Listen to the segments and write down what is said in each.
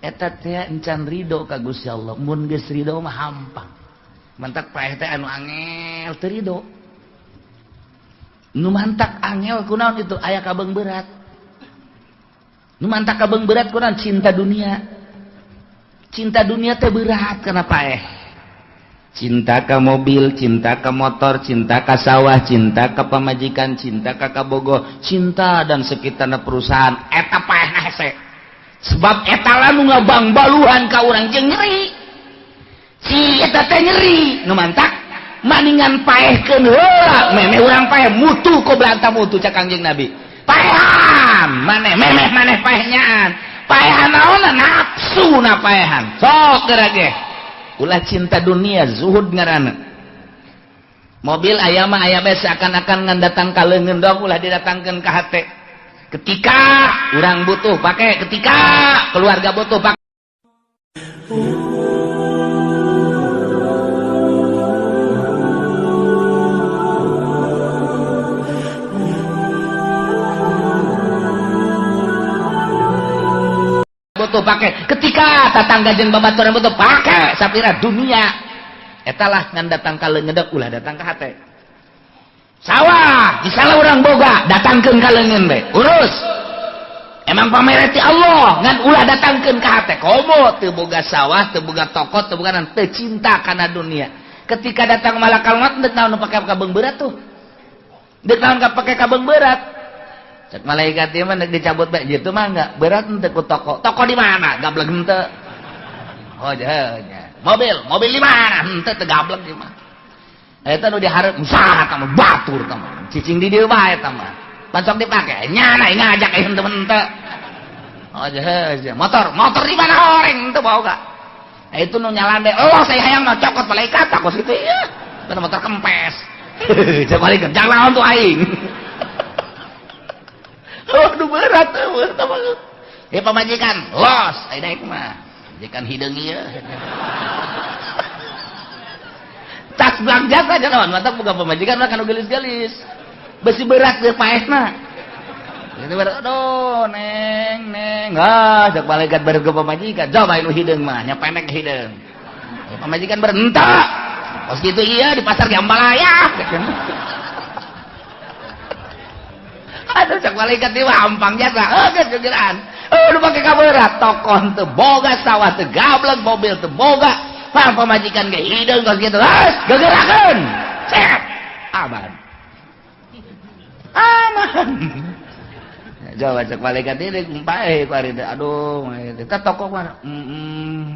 eta teh encan ridho ka Gusti Allah. Mun geus ridho mah hampang. Mantak paeh teh anu angel teu ridho. Nu mantak angel kunaon itu aya kabeung berat. Nu mantak kabeung berat kunaon cinta dunia. Cinta dunia teh berat kana paeh. Cinta ka mobil, cinta ka motor, cinta ka sawah, cinta ka pamajikan, cinta ka kabogo, cinta dan sekitarna perusahaan eta paehna hese. Sebab eta lah nu ngabang-baluhan ka urang jeung nyeri. Si eta teh nyeri, nu mantak maningan paehkeun heula, memeh urang paeh mutu ku belanta mutu cak Kangjeng Nabi. Paehan, maneh memeh maneh paehnyaan. Paehan naonna nafsuna paehan. Sok gerage. Ulah cinta dunia zuhud ngaranna. Mobil aya mah aya bae seakan-akan ngandatang ka leungeun dong ulah didatangkeun ka hate. Ketika orang butuh pakai, ketika keluarga butuh pakai. Butuh pakai. Ketika tetangga jeung babaturan butuh pakai. Sapira dunia. Etalah ngan datang ka leungeun ulah datang ka hate. Sawah misalnya orang boga datangkeun ka leungeun we urus emang pamereti Allah ngan ulah datangkeun ka hate komo teu boga sawah teu boga toko teu boga teu cinta kana dunia ketika datang malakal maut deuk naon pake kabeung berat tuh deuk naon pake kabeung berat cek malaikat ieu mah deuk dicabut bae kitu mah enggak berat teu ku toko di mana gablek henteu oh nya mobil di mana henteu teu gablek ieu mah eta nu dihareup usaha ka mah batur ka mah cicing di dieu bae eta mah pancok dipake nyana ngajak henteu henteu oh jah motor di mana oreng teu boga itu nu nyalande Allah saya hayang mah cokot malaikat takos kitu ieu kana motor kempes cek malaikat jangan naon tuh aing aduh berat teh mah ieu pamajikan los aya daek mah majikan hideung ieu tas belanja saja naon mantap buka pemajikan mah kanu gelis-gelis besi berat ge paehna itu berat aduh neng cek malaikat bareng ke pemajikan coba anu hideung mah nya pendek hideung pemajikan berenta pas kitu iya di pasar ge ambalayak aduh cek malaikat ieu ampang jasa geus gegeran nu pake kaberat tokoh teu boga sawah teu gablek mobil teu boga pang pemajikan ge hideung kos kitu gegerakeun set aman coba cek malaikat ieu paeh ku ari teh aduh eta toko mah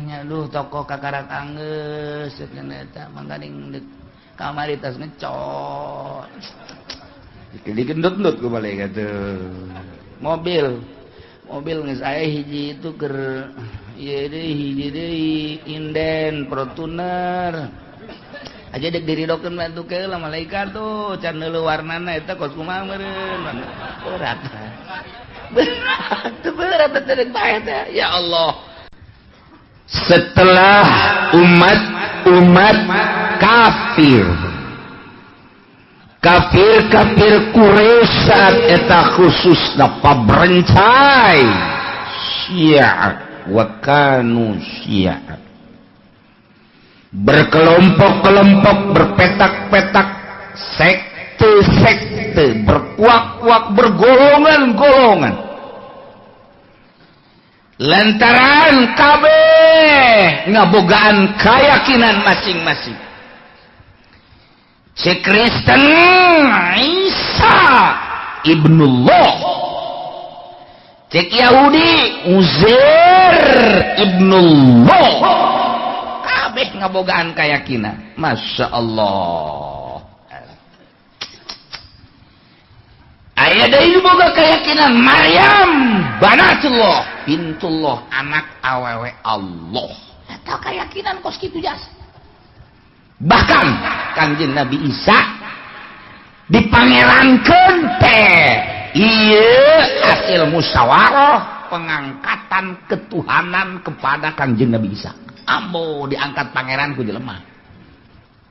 nya aduh toko kakarak anggeus ceuk eta mangganing deuk kamari tas ngecot digendut-gendut ku malaikat teh mobil geus aya hiji itu keur ieu deui hiji deui inden Fortuner aja dek diridokeun bantu ke lah malaikat tuh can neuleuh warnana eta kos kumaha meureun berat teh bae teh ya Allah setelah umat kafir Quraisy saat eta khususna pabrencai Syiah wa kanu Syiah berkelompok-kelompok berpetak-petak sekte berkuak-kuak bergolongan-golongan lantaran kabeh ngabogaan keyakinan masing-masing si Kristen Isa ibnullah cek Yahudi Uzair ibnullah kabeh ngabogaan keyakinan Masya Allah aya deui boga keyakinan Maryam banatullah bintullah anak awewe Allah eta keyakinan kos kitu jasa bahkan Kangjeng Nabi Isa dipangerankeun teh ieu hasil musyawarah pengangkatan ketuhanan kepada Kangjeng Nabi Isa ambo diangkat pangeran ku jelema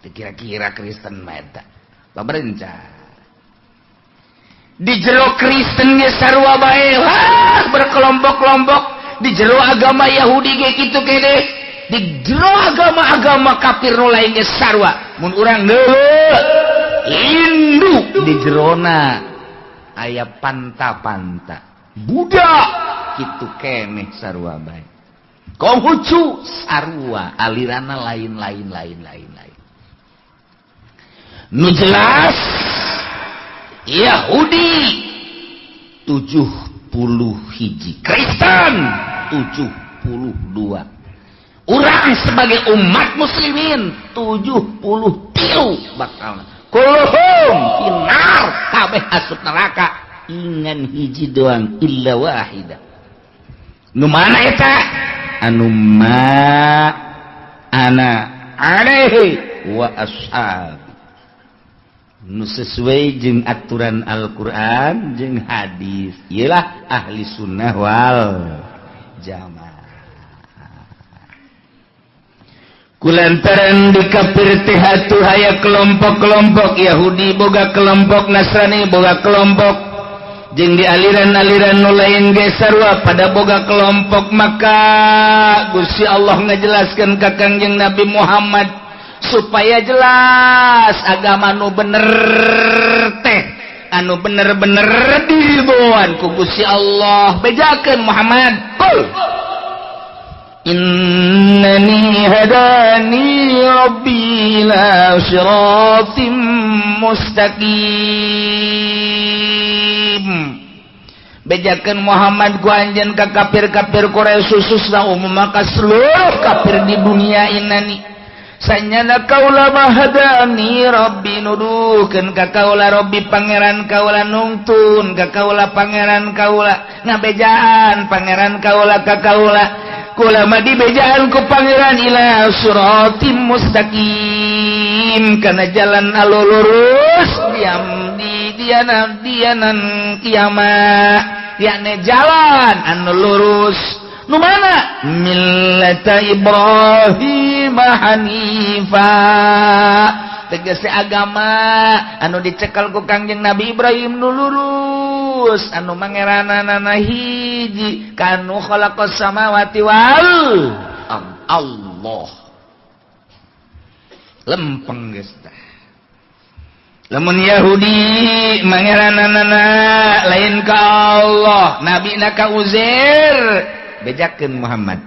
teu kira-kira Kristen mah eta babrenca di jero Kristen ge sarua bae berkelompok-kelompok di jero agama Yahudi ge kitu kene di jero agama-agama kafir nu lain ge sarua mun urang deuleu induk di jerona aya panta-panta budak kitu keneh sarua bae Konghucu sarua alirana lain nu jelas Yahudi 70 hiji Kristen 72 urang sebagai umat muslimin 73 bakal kulluhum finnar kabeh asup neraka ingan hiji doang illa wahidah nu mana eta anu ma ana alaihi wa ashab nu sesuai jeung aturan Al-Qur'an jeung hadis ialah ahli sunnah wal jamaah kulantaran di kafir teh atuh aya kelompok-kelompok Yahudi boga kelompok Nasrani boga kelompok jeung di aliran-aliran nu lain ge sarua pada boga kelompok maka Gusti Allah ngajelaskeun ka Kangjeng Nabi Muhammad supaya jelas agama nu bener teh anu bener-bener diridhoan ku Gusti Allah bejakeun Muhammad qul innani hadani rabbi ila siratim mustaqim bejakeun Muhammad ku anjeun ka kafir-kafir Quraisy khususna umum maka seluruh kafir di dunia ini sanyana kaula mahadani rabbi nuduhkeun ka kaula rabbi pangeran kaula nungtun ka kaula pangeran kaula ngabejaan pangeran kaula ka kaula kula mah dibejaan ku pangeran ila siratim mustaqim kana jalan anu lurus diam di dianan kiamat yakni jalan anu lurus nu mana millata Ibrahim hanifa tegese agama anu dicekal ku Kangjeng Nabi Ibrahim nu lurus anu mangeranana hiji kanu khalaqas samawati wal Allah lempeng geus tah lamun Yahudi mangeranana lain ka Allah nabi na ka Uzair bejakeun Muhammad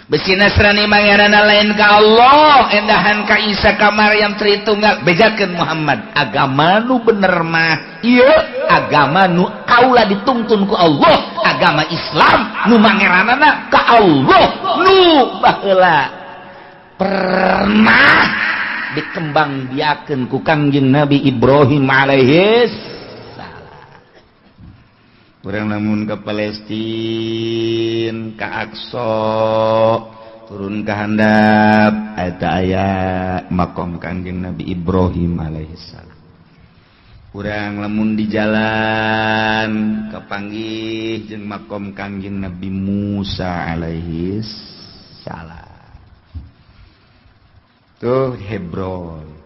besi Nasrani mangeranana lain ka Allah endahan ka Isa ka Maryam Tritunggal bejakeun Muhammad agama nu bener mah ieu agama nu kaula dituntun ku Allah agama Islam nu mangeranana ka Allah nu baheula pernah dikembang biakeun ku Kangjeng Nabi Ibrahim alaihi urang lamun ka Palestina ka Aqsa turun ka handap eta aya makom Kangjeng Nabi Ibrahim alaihissalam urang lamun di jalan kapanggih jeung makom Kangjeng Nabi Musa alaihissalam tuh Hebron.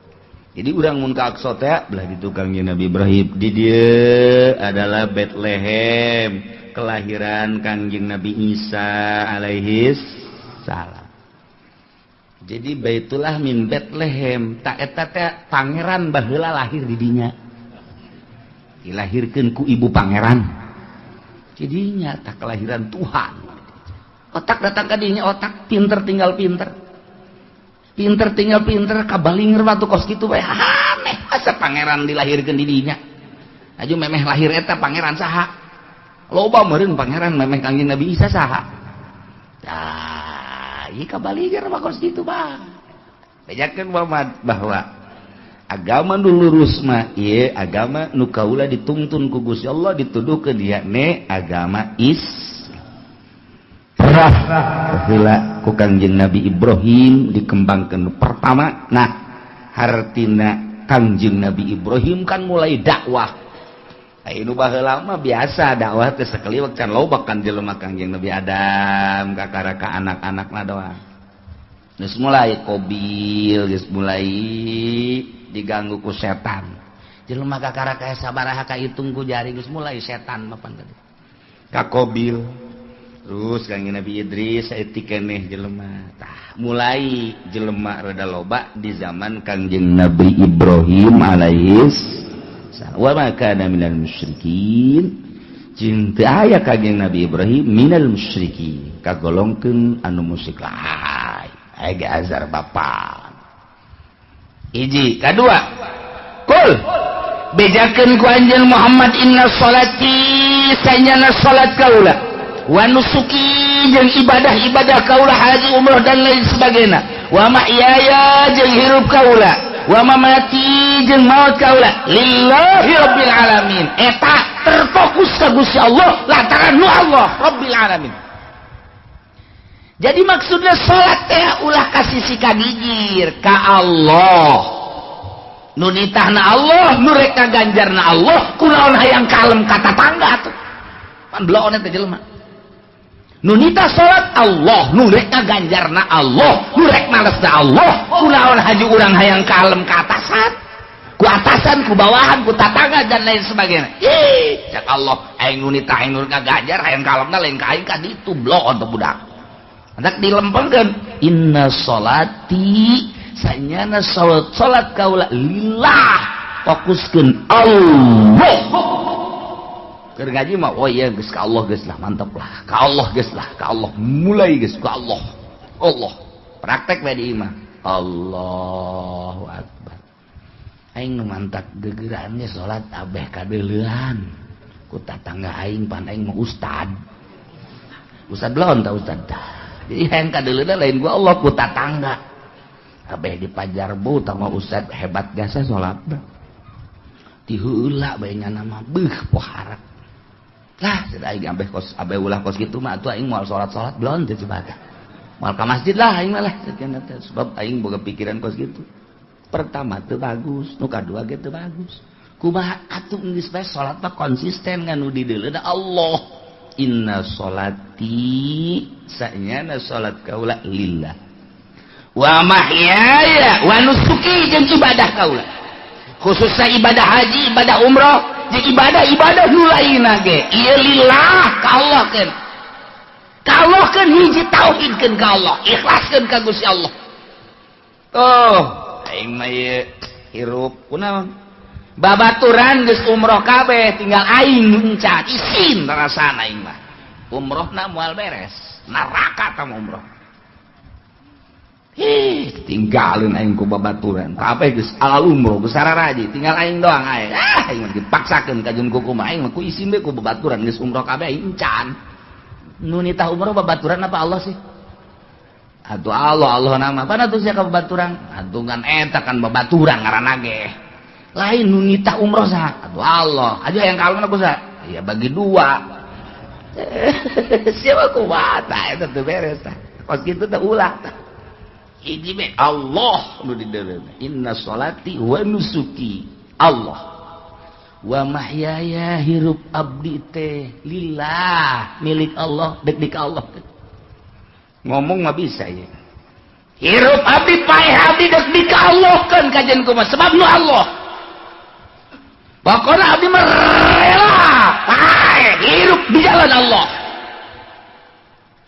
Jadi urang mun ka Aqsa teh belah ditu Kangjeng Nabi Ibrahim di dieu adalah Bethlehem kelahiran Kangjeng Nabi Isa alaihis salam. Jadi Baitullah min Bethlehem tak eta teh pangeran baheula lahir di dinya. Dilahirkeun ku ibu pangeran. Jadinya tak kelahiran Tuhan. Otak datang ka dinya otak pinter tinggal pinter. Pinter tinggal pinter kabalinger waktu kos kitu bae aneh asa pangeran dilahirkeun di dinya aju memeh lahir eta pangeran saha loba meureun pangeran memeh Kangjeng Nabi Isa saha tah ieu kabalinger mah kos kitu bah bejakeun Muhammad bahwa agama nu lurus mah ieu agama nu kaula dituntun ku Gusti Allah dituduhkeun dia ne agama Heula ku Kangjeng Nabi Ibrahim dikembangkeun pertama nah hartina Kangjeng Nabi Ibrahim kan mulai dakwah anu baheula mah biasa dakwah teh sakaliwak can loba kan jelema Kangjeng Nabi Adam kakara ka anak-anakna doang geus mulai Qabil geus mulai diganggu ku setan jelema kakara ka sabaraha ka hitung ku jari geus mulai setan mah pan tadi ka Qabil Terus Kangjeng Nabi Idris saeutik keneh jelema. Tah, mulai jelema rada loba di zaman Kangjeng Nabi Ibrahim alaihis salam. Wa ma kana minal musyrikin. Cinta aya Kangjeng Nabi Ibrahim minal musyrikin. Kagolongkeun anu musyrik lain. Aya azar bapa. Hiji, kadua. Kul bejakeun ku anjeun Muhammad inna sholati sanyana salat kaula wa nusuki jeung ibadah-ibadah kaula haji umrah dan lain sebagainya wa mahyaya jeung hirup kaula wa mamati jeung maut kaula lillahi rabbil alamin eta terfokus ka Gusti Allah lantaran nu Allah rabbil alamin. Jadi maksudnya salat teh ulah kasih sika gigir ka Allah nu nitahna Allah nu rek ganjarna Allah kunaon hayang kalem kata tangga atuh pan bloon eta jelema nu nitah salat Allah nu rek ganjarna Allah nu rek malesna Allah kunaon haji urang hayang kalem ka atasan ku atasan ku bawahan ku tatangga dan lain sebagainya ih cak Allah aing nu nitah aing nu ganjar hayang kalemna lain ka aing ka ditu bloon teh budak hendak dilempengkeun inna sholati sanyana salat kaula lillah fokuskeun Allah keur ngaji mah oh iya geus ka Allah geus lah mantep lah ka Allah geus lah ka Allah mulai geus ka Allah praktek bae di imah Allahu akbar aing nu mantap gegerannya salat abeh kadeuleuan ku tatangga aing pan aing mah ustad belon tah ustad jadi hayang kadeuleuan lain gua Allah ku tatangga kabeh di pajarbu tama ustad hebat gasa salatna ti heula bae nyana mah beuh pohara lah ceuk aing abeh ulah kos kitu mah atuh aing moal salat belum teh coba moal ka masjid lah aing mah lah sebab aing boga pikiran kos kitu pertama teu bagus nu kadua ge teu bagus kumaha atuh geus bae salat mah konsisten nganu di deuleuh Allah inna sholati sanyana salat kaula lillah wa mahyaya wa nusuki jeung ibadah kaula khususnya ibadah haji ibadah umrah jeung ibadah nu lainna ge ieu lillah ka Allah keun hiji tauhidkeun ka Allah ikhlaskeun ka Gusti Allah tuh aing mah ieu hirup kunaon babaturan geus umrah kabeh tinggal aing encan isin rasana aing mah umrahna moal beres neraka tah umrah tinggalin aing ku babaturan kabeh geus alal umroh geus sararaji tinggal aing doang aing aing dipaksakeun ka jeung kumaha aing mah ku isin be ku babaturan geus umroh kabeh aing encan nu nitah umroh babaturan apa Allah sih atuh Allah nama pana tuh sia ka babaturan atuh kan eta kan babaturan ngaranna ge lain nu nitah umroh saha atuh Allah aja yang kaluna ku saha ya bagi dua siapa kumaha tah eta teu beres tah kos kitu teh ulah tah hiji be Allah nu di dalamna inna sholati wa nusuki Allah wa mahyaya hirup abdi teh lillah milik Allah dek Allah ngomong mah bisa ya hirup abdi paeh abdi dek Allah kan kajian kumaha sebab nu Allah pokona abdi mah rela paeh hirup di jalan Allah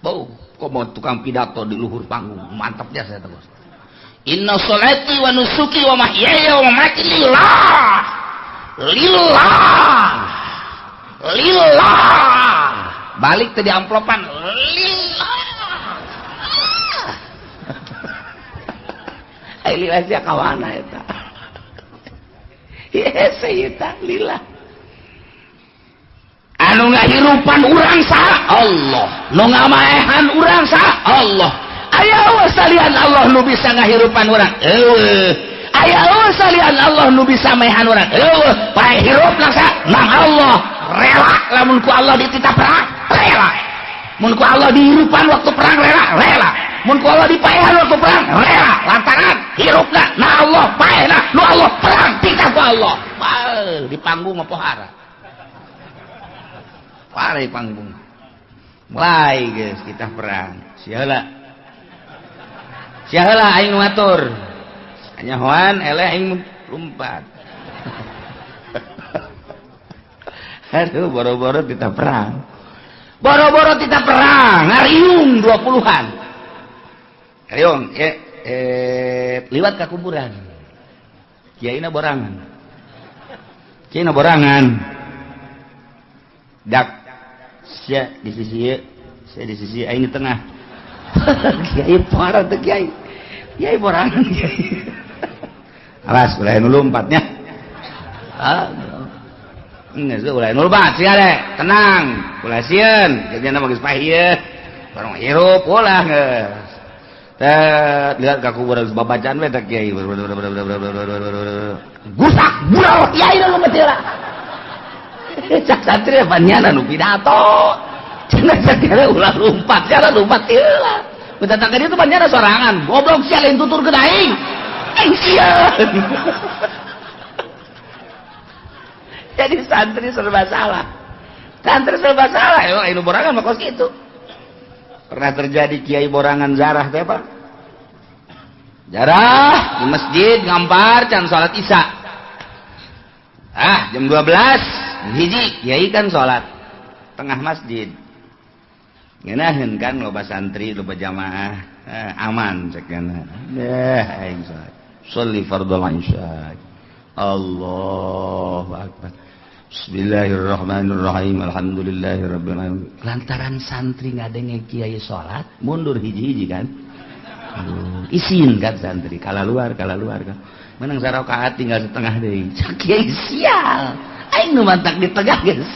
bau kok mau tukang pidato di luhur panggung mantapnya saya terus inna sholati wa nusuki wa mahyaya wa mamati lillah balik tadi amplopan lillah lillah sia kawana eta yes eta lillah anu ngahirupan urang saha Allah nu ngamaehan urang saha Allah aya we salian Allah nu bisa ngahirupan urang aya we salian Allah nu bisa maehan urang pae hirupna saha nang Allah rela lamun ku Allah dititah perang rela mun ku Allah dihirupan waktu perang rela mun ku Allah dipaehan waktu perang rela lantaran hirupna na Allah paehna nu Allah perang titah ku Allah di panggung mah pohara pare panggung mulai guys kita perang sialah aing ngatur hanya hoan eleh aing lompat aduh boro-boro kita perang boro-boro kita perang ngariung 20-an ngariung liwat ke kuburan kiaina borangan dak sia di sisi saya di sisi aing di tengah kiai parah tuh kiai borangan kiai alas ulah nu lompatnya nggak sih ulah nu lompat sih ada tenang ulah sieun jangan nama geus pahieun barang hirup ulah geus lihat ka kuburan babacaan we teh kiai gusak bural kiai nu lompat heula cak santri panjana nu pidato cenah sakira ulah lompat cara lompat heula minta tangga dia tuh panjana sorangan goblok sia lain tutur ke daing sieun jadi santri serba salah ini borangan mah kos gitu pernah terjadi kiai borangan zarah teh apa zarah di masjid ngampar can salat isya jam 12 hiji kiai kan salat tengah masjid ngeunaheun kan loba santri loba jamaah aman cekana aing salat sholli fardhu isya Allahu akbar Bismillahirrahmanirrahim Alhamdulillahirrabbilalamin lantaran santri ngadenge kiai salat mundur hiji-hiji kan isin kan santri kalaluar kan menang sarakaat tinggal setengah deui cak kiai sial aing nu mantak di tengah geus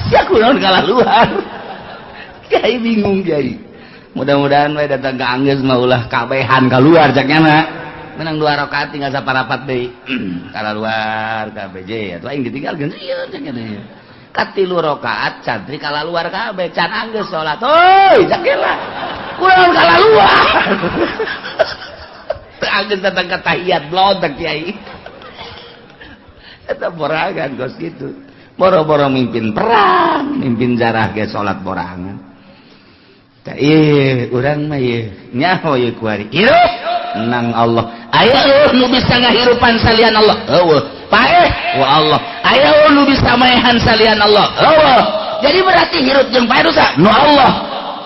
sia kunaon kalaluar kiai bingung kiai mudah-mudahan we datang ka anggeus mah ulah kabehan keluar caknya mah menang 2 rakaat tinggal saparapat deui kalaluar ka BJ atuh aing ditinggalkeun sieun caknya teh ka 3 rakaat santri kalaluar kabeh can anggeus salat euy cakela kunaon kalaluar teu anggeus datang ka tahiyat blontek kiai eta borangan gos gitu boro-boro mimpin perang mimpin zarah ge salat borangan tah urang mah ieu nyaho ieu kuari hirup nang Allah aya nu bisa ngahirupan salian Allah eueuh paeh wa Allah aya nu bisa maehan salian Allah eueuh jadi berarti hirup jeung paeh dosa nu Allah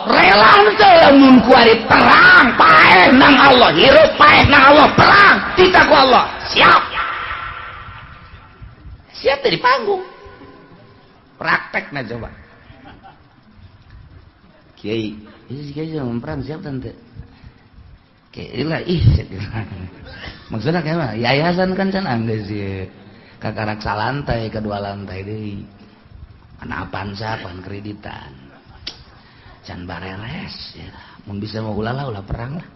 rela teh lamun kuari perang paeh nang Allah hirup paeh nang Allah perang tita ku Allah siap teh di panggung praktekna coba kiai ini kiai sama perang siap tante kiai lah maksudnya kayak yayasan kan can anggeus ye kakarak salantai kedua lantai deui ana apansa pan kreditan can bareres ya mun bisa mau ulah perang lah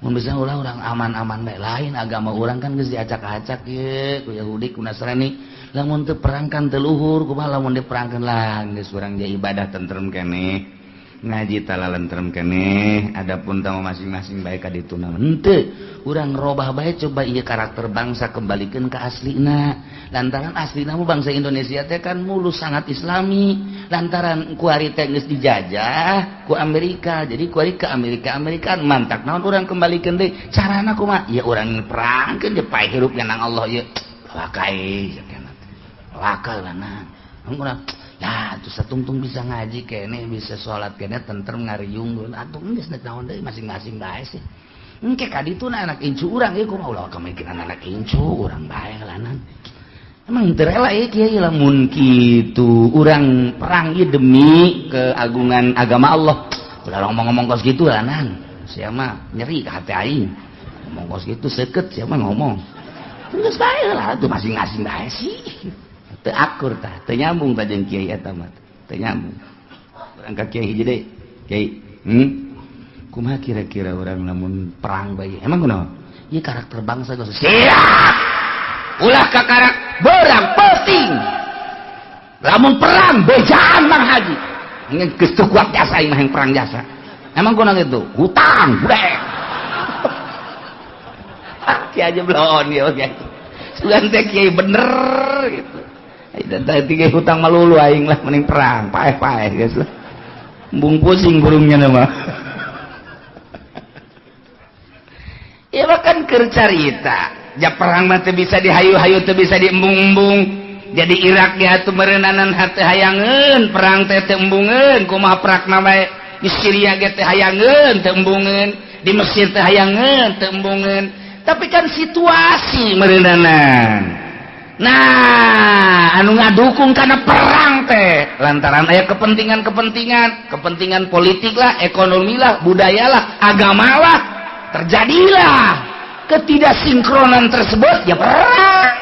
mun bisa ulah urang aman-aman bae lain agama urang kan geus diacak-acak ye ku Yahudi ku Nasrani lamun teu perang kan teu luhur kumaha lamun diperangkeun lah geus urang ge ibadah tentrem keneh ngaji talalentrem keneh adapun tamu masing-masing bae ka ditu naon henteu urang robah bae coba ieu karakter bangsa kembalikeun ka aslina lantaran aslina mah bangsa Indonesia teh kan mulus sangat islami lantaran kuari teh geus dijajah ku Amerika jadi kuari ke Amerikaan mantak naon urang kembalikeun deui carana kumaha ya urang perangkeun je pae hirupna nang Allah ieu wakai wakal nang urang ya tuh satungtung bisa ngaji kene bisa sholat kene tentrem ngariung atuh geus naon deui masing-masing bae sih engke ka dituna anak incu urang ieu kumaha ulah kamikiran anak incu urang bae ngalanan emang teu rela ieu kiai lamun kitu urang perang ieu demi keagungan agama Allah ulah ngomong kos kitu lanan sia mah nyeri ka hate aing ngomong kos kitu seukeut sia mah ngomong geus bae lah atuh masing-masing bae sih teu akur tah teu nyambung tah jeung kiai eta mah teu nyambung urang ka kiai hiji deui kiai kumaha kira-kira urang lamun perang bae emang kunaon ieu karakter bangsa geus siap ulah ka karak beurang penting lamun perang bejaan Mang Haji geus teu kuat jasa ieu mah perang jasa emang kunaon itu hutang budek kiai aja belon ieu kiai sugan teh kiai bener gitu dan tiga hutang malulu aing lah mending perang paeh guys lah embung pusing burungnya nama ya bahkan keur carita ja perang mah teu bisa dihayu-hayu teu bisa diembung-embung jadi Irak ya tuh merenanan hati hayangan perang teh embungeun kumaha perakna bae di Syria ge teh hayangan teu embungeun di Mesir teh hayangan teu embungeun tapi kan situasi merenanan nah anu ngadukung karena perang teh lantaran aya kepentingan politik lah ekonomi lah budaya lah agama lah terjadilah ketidaksinkronan tersebut ya perang.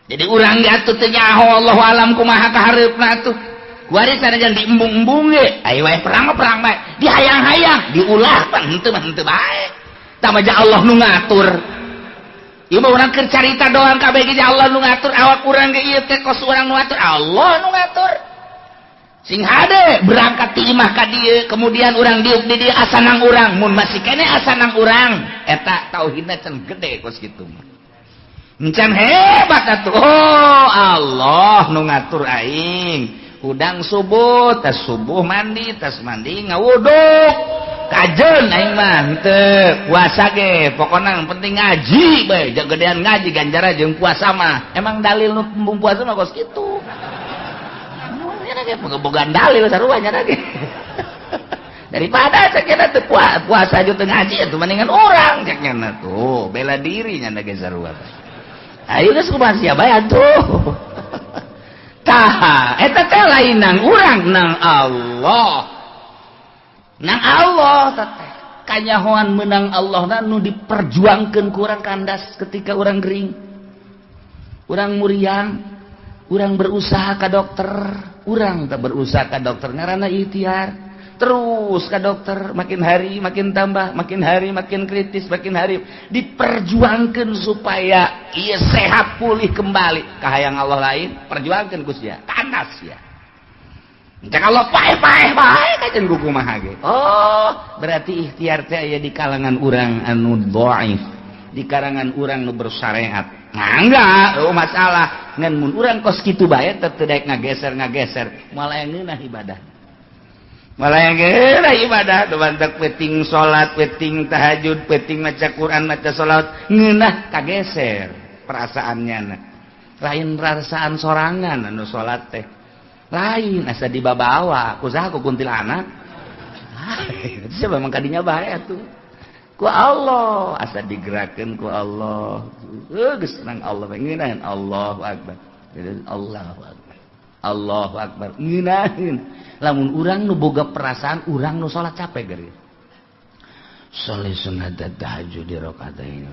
Jadi urang atuh teu nyaho Allahu alam kumaha kahareupna atuh. Kuari sanajan diembung-embung ge, aya wae perang bae. Dihayang-hayang, diulah pan henteu bae. Tamaja Allah nu ngatur. Ieu mah urang keur carita doang kabeh ge Allah nu ngatur, awak urang ge ieu teh kos urang nu ngatur, Allah nu ngatur. Sing hade berangkat ti imah ka dieu, kemudian urang diuk di dieu asanang urang, mun masih kene asanang urang, eta tauhidna can gede kos kitu mah. Encan hebat atuh. Oh Allah nu ngatur aing udang subuh tas subuh mandi tas mandi ngawuduk kajeun aing mah henteu puasa ge pokona yang penting ngaji bae gedean ngaji ganjara jeung puasa mah emang dalil nu tembung puasa mah kos kitu nya ge bogaan dalil sarua nya ge daripada cekna teu puasa jeung teu ngaji atuh mendingan urang cekna tuh bela diri nya ge sarua. Ayo geus kumaha sia bae atuh. Tah, eta teh lain nang urang nang Allah. Nang Allah teh. Kanyahoan menang Allah nu diperjuangkeun ku urang kandas ketika urang gering. Urang muriang, urang berusaha ka dokter, urang teh berusaha ka dokter ngaranna ikhtiar. Terus ke dokter makin hari makin tambah makin hari makin kritis makin hari diperjuangkan supaya ia sehat pulih kembali kahayang Allah lain perjuangkan kusya tanas ya cak Allah paeh kajen kumaha ge oh berarti ikhtiar teh aya di kalangan urang anu dhaif di kalangan urang nu bersyariat enggak masalah ngan mun urang kos kitu bae teu daek ngageser malah ngeunah ibadah malah yang kira ibadah bantak peting sholat peting tahajud peting maca Quran maca sholat ngeunah kageser perasaannya lain perasaan sorangan anu sholat teh lain asa dibabawa kusaha ku kuntilanak siapa memang kadinya bae atuh ku Allah asa digerakkeun ku Allah geus nang Allah ngeunaheun Allahu akbar Allahu akbar ngeunaheun lamun urang nu boga perasaan urang nu salat capek geuning salih sunat tahajud di rakaataini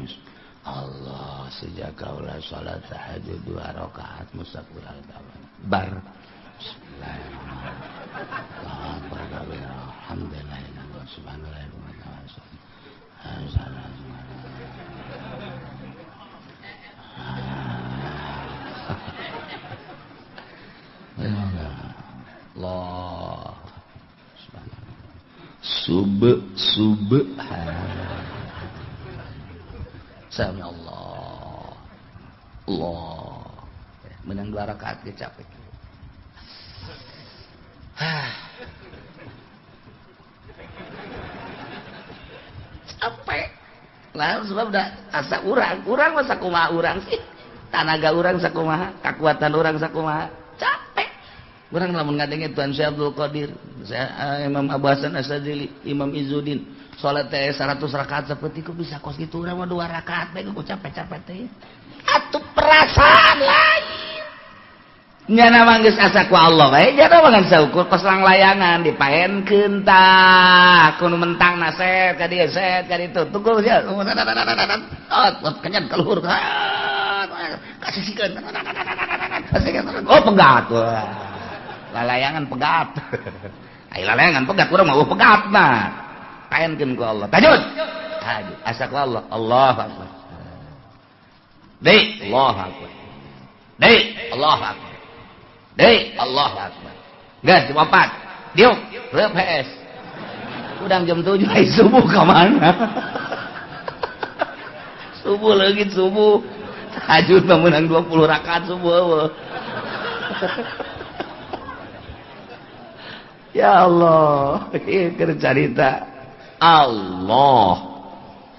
Allah sejak kaula salat tahajud 2 rakaat mustaqbil al-qiblah bar bismillahirrahmanirrahim alhamdulillah subhanallah Allah subhan sami Allah menang 2 rakaat ge capek capek lah sebab udah asa urang masa kumaha urang sih tanaga urang sakumaha kekuatan urang sakumaha capek urang lamun ngadenge Tuan Syekh Abdul Qadir Imam Abu Hasan Asyadzili Imam Izzuddin salat teh 100 rakaat saeutik ku bisa kos kitu urang mah 2 rakaat bae ku capek-capek teh atuh perasaan lain nyana mah geus asa ku Allah bae jana mah ngan saukur kos lang layangan dipaenkeun tah kudu mentang naset ka dieu set ka ditu tunggu sia kenyan kaluhur kasisikeun oh pegat lalayangan pegat ai lalayangan pegat urang mah pegat mah paenkeun ku Allah tajud asa ku Allah Allahu akbar deui Allahu akbar deui Allahu akbar deui Allahu akbar geus jam 4 diuk reup HS udang jam 7 ai subuh ka mana subuh leugit subuh tahajud mah meunang 20 rakaat subuh ya Allah, keur carita Allah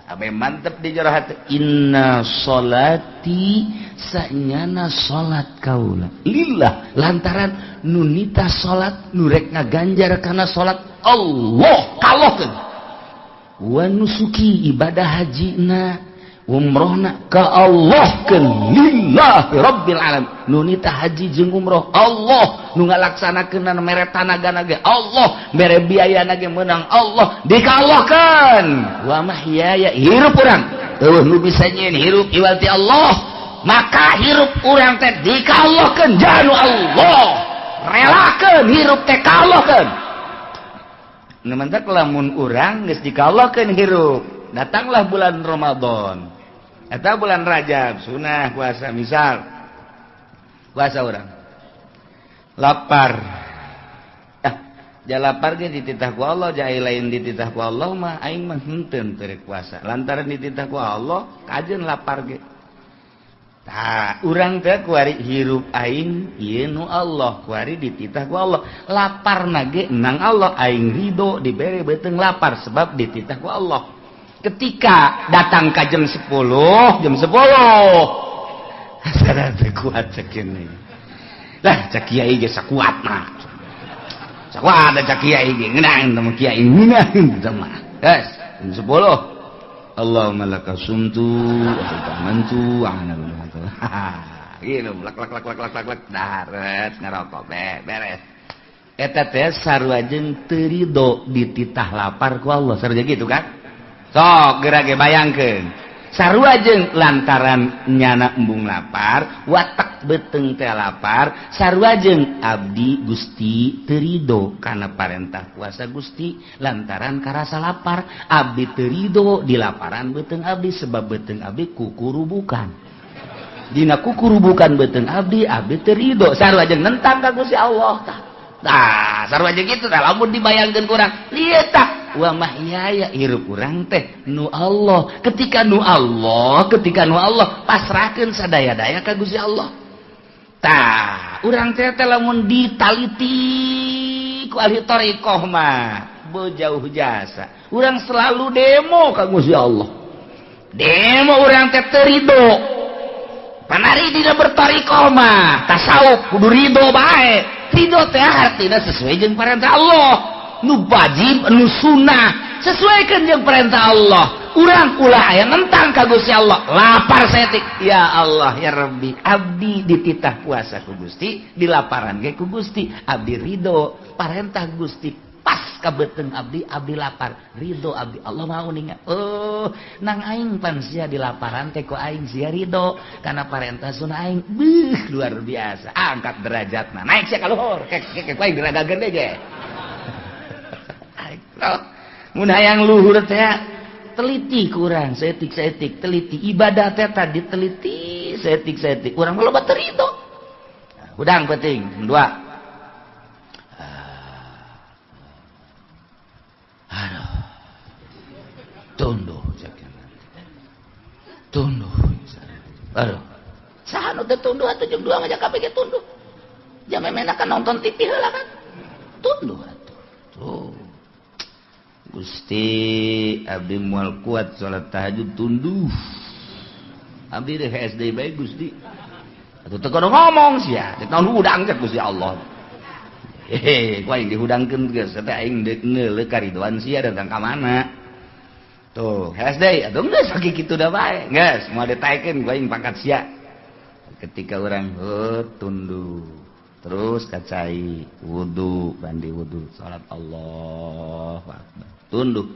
Abe mantep di jero hati. Inna sholati sanyana sholat kaula lillah lantaran nunita sholat nurek ngaganjar karena sholat Allah kalokeun wa nusuki ibadah hajina umrohna ka Allah keun lillah rabbil alamin nunita haji jeung umroh Allah nu ngalaksanakeun mere tanagana ge Allah mere biayana ge meunang Allah dikallahkeun wa mahyaya hirup urang teueuh nu bisa nyieun hirup iwati Allah maka hirup urang teh dikallahkeun janu Allah relakeun hirup teh kallahkeun nu mantep lamun urang geus dikallahkeun hirup datanglah bulan Ramadan eta bulan Rajab sunah puasa misal puasa orang lapar ja lapar ge dititah ku Allah jai lain dititah ku Allah mah aing mah henteu teu puasa lantaran dititah ku Allah kajeun lapar ge tah urang teh kuari hirup aing ieu nu Allah kuari dititah ku Allah laparna ge nang Allah aing ridho dibere beuteung lapar sebab dititah ku Allah ketika datang ke jam 10 sadar teu kuat cek ini lah cek kiai ge sakuat mah sakuat cek kiai ge ngeunang teh kiai ngeunang teh mah geus jam 10 Allahumma laka sumtu wa amantu ana gitu lak daret ngarokok beres eta teh sarua jeung teu ridho dititah lapar ku Allah sarua gitu kan sok geura ge bayangkeun sarua jeung lantaran nyana embung lapar watak beuteung teh lapar sarua jeung abdi Gusti teu ridho kana parentah puasa Gusti lantaran karasa lapar abdi teu ridho di laparan beuteung abdi sebab beuteung abdi kukurubukan dina kukurubukan beuteung abdi teu ridho sarua jeung nentang ka Gusti Allah tah sarua jeung kitu tah lamun dibayangkeun kurang ieu tah wa mahyaya hirup urang teh nu Allah ketika nu Allah pasrahkeun sadaya-daya ka Gusti Allah tah urang teh lamun ditaliti ku ahli thariqah mah beuh jasa urang selalu demo ka Gusti Allah demo urang teh teu ridho panari dina berthariqah mah tasawuf kudu ridho bae ridho teh artina sesuai jeung perintah Allah nu wajib nu sunnah sesuaikan jeung perintah Allah urang ulah aya nentang ka Gusti Allah lapar setik ya Allah ya Rabbi abdi dititah puasa ku Gusti dilaparan ge ku Gusti abdi ridho parentah Gusti pas ka beuteung abdi lapar ridho abdi Allah mau ningat nang aing pan sia dilaparan teh ku aing sia ridho kana parentah sunah aing luar biasa angkat derajatna naik sia ka luhur kek aing diragageun deui ge mun hayang luhur teh teliti kurang setik teliti ibadah teh tadi teliti setik urang mah loba teu ridho udang penting dua aduh tunduh aduh saha nu teh tunduh atuh jam 2 ngajak KPG tunduh jam memena kan nonton TV heula kan tunduh atuh tuh Gusti abdi moal kuat salat tahajud tunduh abdi teh SD bae Gusti atuh teu kudu ngomong sia teh naon udang cek Gusti Allah ku aing dihudangkeun geus teh aing deuk neuleuh karidoan sia datang ka mana tuh SD atuh geus sakitu kitu da bae geus moal ditaekeun ku aing pangkat sia ketika urang tunduh terus kacai wudu bandi wudu salat Allahu akbar tunduk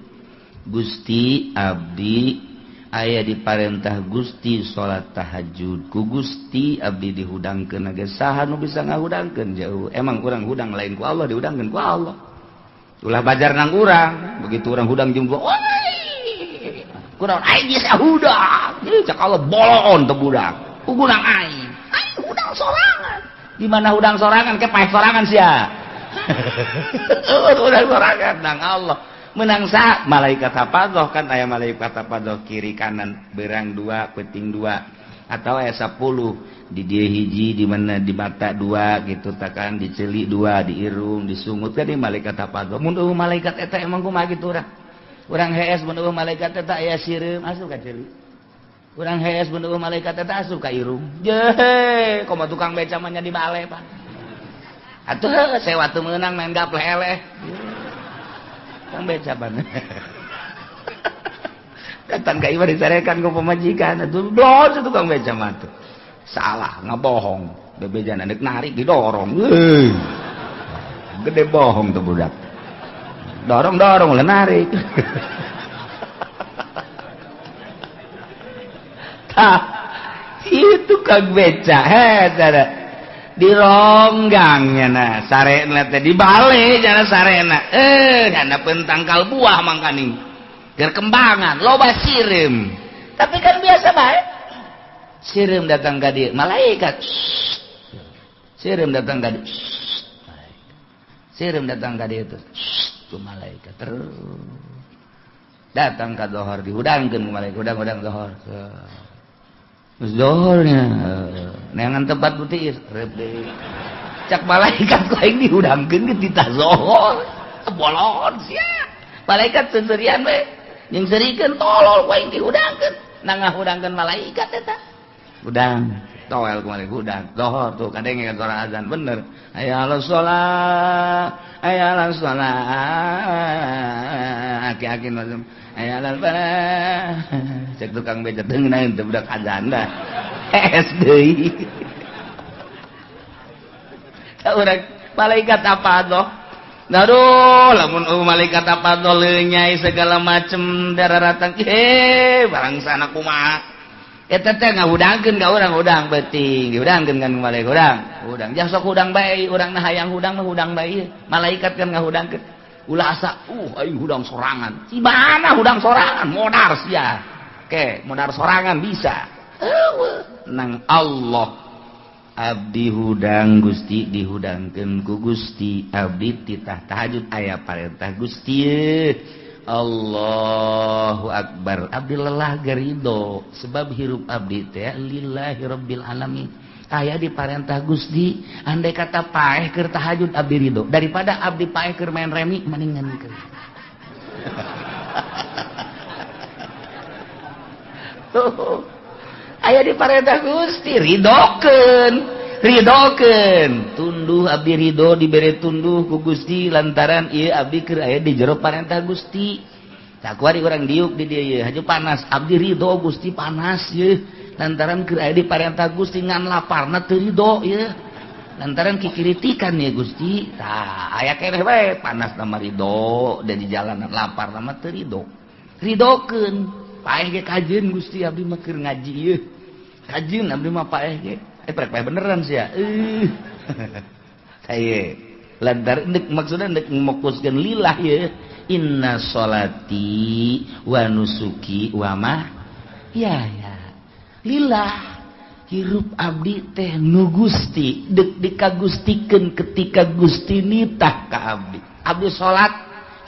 Gusti abdi aya diparentah Gusti salat tahajud ku Gusti abdi dihudangkeun ge saha nu bisa ngahudangkeun jauh emang urang hudang lain ku Allah dihudangkeun ku Allah ulah bajar nang urang begitu urang hudang jeung kurang aing bisa hudang cak Allah bolon teu budak ugunang aing hudang sorangan di mana hudang sorangan ke paeh sorangan sia hudang sorangan nang Allah menang sa malaikat hafazoh kan aya malaikat hafazoh kiri kanan berang 2 peuting 2 atau aya 10 di dieu hiji di mana di mata 2 gitu takan di ceuli 2 di irung di sungut kan di malaikat hafazoh mun malaikat eta emang kumaha kitu urang urang hees mun malaikat teh aya sireum asup ka ceuli urang hees mun malaikat teh asup ka irung je komo tukang beca mah nya di bale Pak atuh sewa teu meunang main gapleh eleh tukang beca pan datang ka imah disarekan ku pamajikan atuh doh tukang beca mah tuh salah ngabohong bebejan anak narik didorong gede bohong tuh budak dorong lah narik tah itu kang beca cara di ronggangnya nah sarena teh di bale jana sarena nyana pentangkal buah mangkaning keur kembangan loba sireum tapi kan biasa bae sireum datang ka dieu malaikat sireum datang ka dieu sireum datang ka dieu ku malaikat terus datang ka zohor dihudangkeun ku malaikat hudang zohor terus zohornya neangan tempat putih rebe cak malaikat ku aing dihudangkeun ke tita zohor bolon sia malaikat sendirian we jeung serikeun tolol ku aing dihudangkeun nangahudangkeun malaikat eta udang toel kemarin udang zohor tuh kadang ingat suara azan bener hayya ala sholat aki-aki macam hayya ala falah cek tukang beca deungeun teh budak azan dah SD urang malaikat apa doh aduh lamun malaikat apa doh lenyai segala macem dararatang barang sana kumaha eta teh ngahudangkeun ka urang udang beuting diudangkeun kan malaikat udang jah sok hudang bae urang na hayang hudang mah hudang bae malaikat kan ngahudangkeun ulah asa aing hudang sorangan si mana hudang sorangan modar sia ke modar sorangan bisa nang Allah abdi hudang Gusti dihudangkeun ku Gusti abdi titah tahajud aya parentah Gusti Allahu Akbar abdi lelah gerido sebab hirup abdi teh lillahi rabbil alamin aya di parentah Gusti andai kata paeh keur tahajud abdi ridho daripada abdi paeh keur main remi mendingan keur tuh aya di parentah Gusti ridokeun tunduh abdi ridho dibere tunduh ku Gusti lantaran ieu abdi keur aya di jero parentah Gusti sakuari urang diuk di dieu ye haju panas abdi ridho Gusti panas ye lantaran keur aya di parentah Gusti ngan laparna teu ridho ye lantaran kikritikan ye Gusti tah aya keneh bae panas nama ridho da di jalanan lapar nama teu ridho ridokeun paeh ge kajeun Gusti abdi mah keur ngaji ye kajeun abdi mah paeh ge prek beneran sih ya kayak lantar maksudnya memukuskan lillah ya inna sholati wa nusuki wa mah ya lillah hirup abdi teh nu Gusti dek dikagustikeun ketika Gusti nitah ka abdi sholat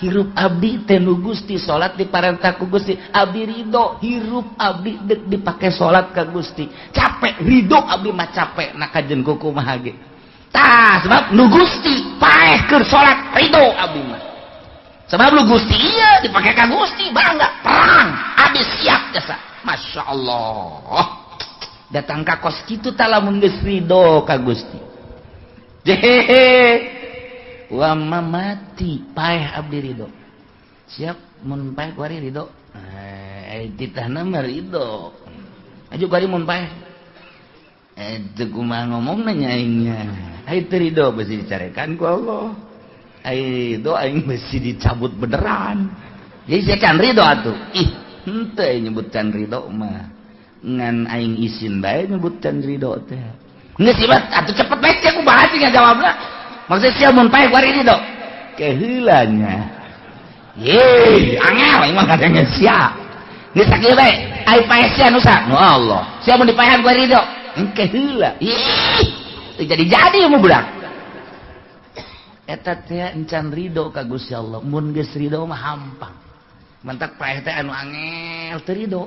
hirup abdi teh nu Gusti salat diparentah ku Gusti abdi ridho hirup abdi dek dipake salat ka Gusti capek ridho abdi mah capek na kajen ku kumaha ge tah sebab nu Gusti paeh keur salat ridho abdi mah sebab nu Gusti ieu dipake ka Gusti bangga perang abdi siap jasa masyaallah datang ka kos kitu tah lamun geus ridho ka Gusti jehehe wa mamati paeh abdi ridho siap mun paeh kuari ridho titahna mah ridho aju kuari mun paeh teu kumaha ngomongna nya aingnya ai teu ridho bisi dicarekan ku Allah ai ridho aing bisi dicabut beneran jadi sia can ridho atuh ih henteu nyebut can ridho mah ngan aing isin bae nyebut can ridho teh geus sibat atuh cepet bae ku bahas ngajawabna maksudnya siapa mun paeh kuari ridho keheulanya ye angel imah kadangnya sia geus sakieu bae ai paeh sia nusa nu Allah sia mun dipaehan kuari ridho keheula ih jadi mah budak eta teh encan ridho ka Gusti Allah mun geus ridho mah hampang mantak paeh teh anu angel teu ridho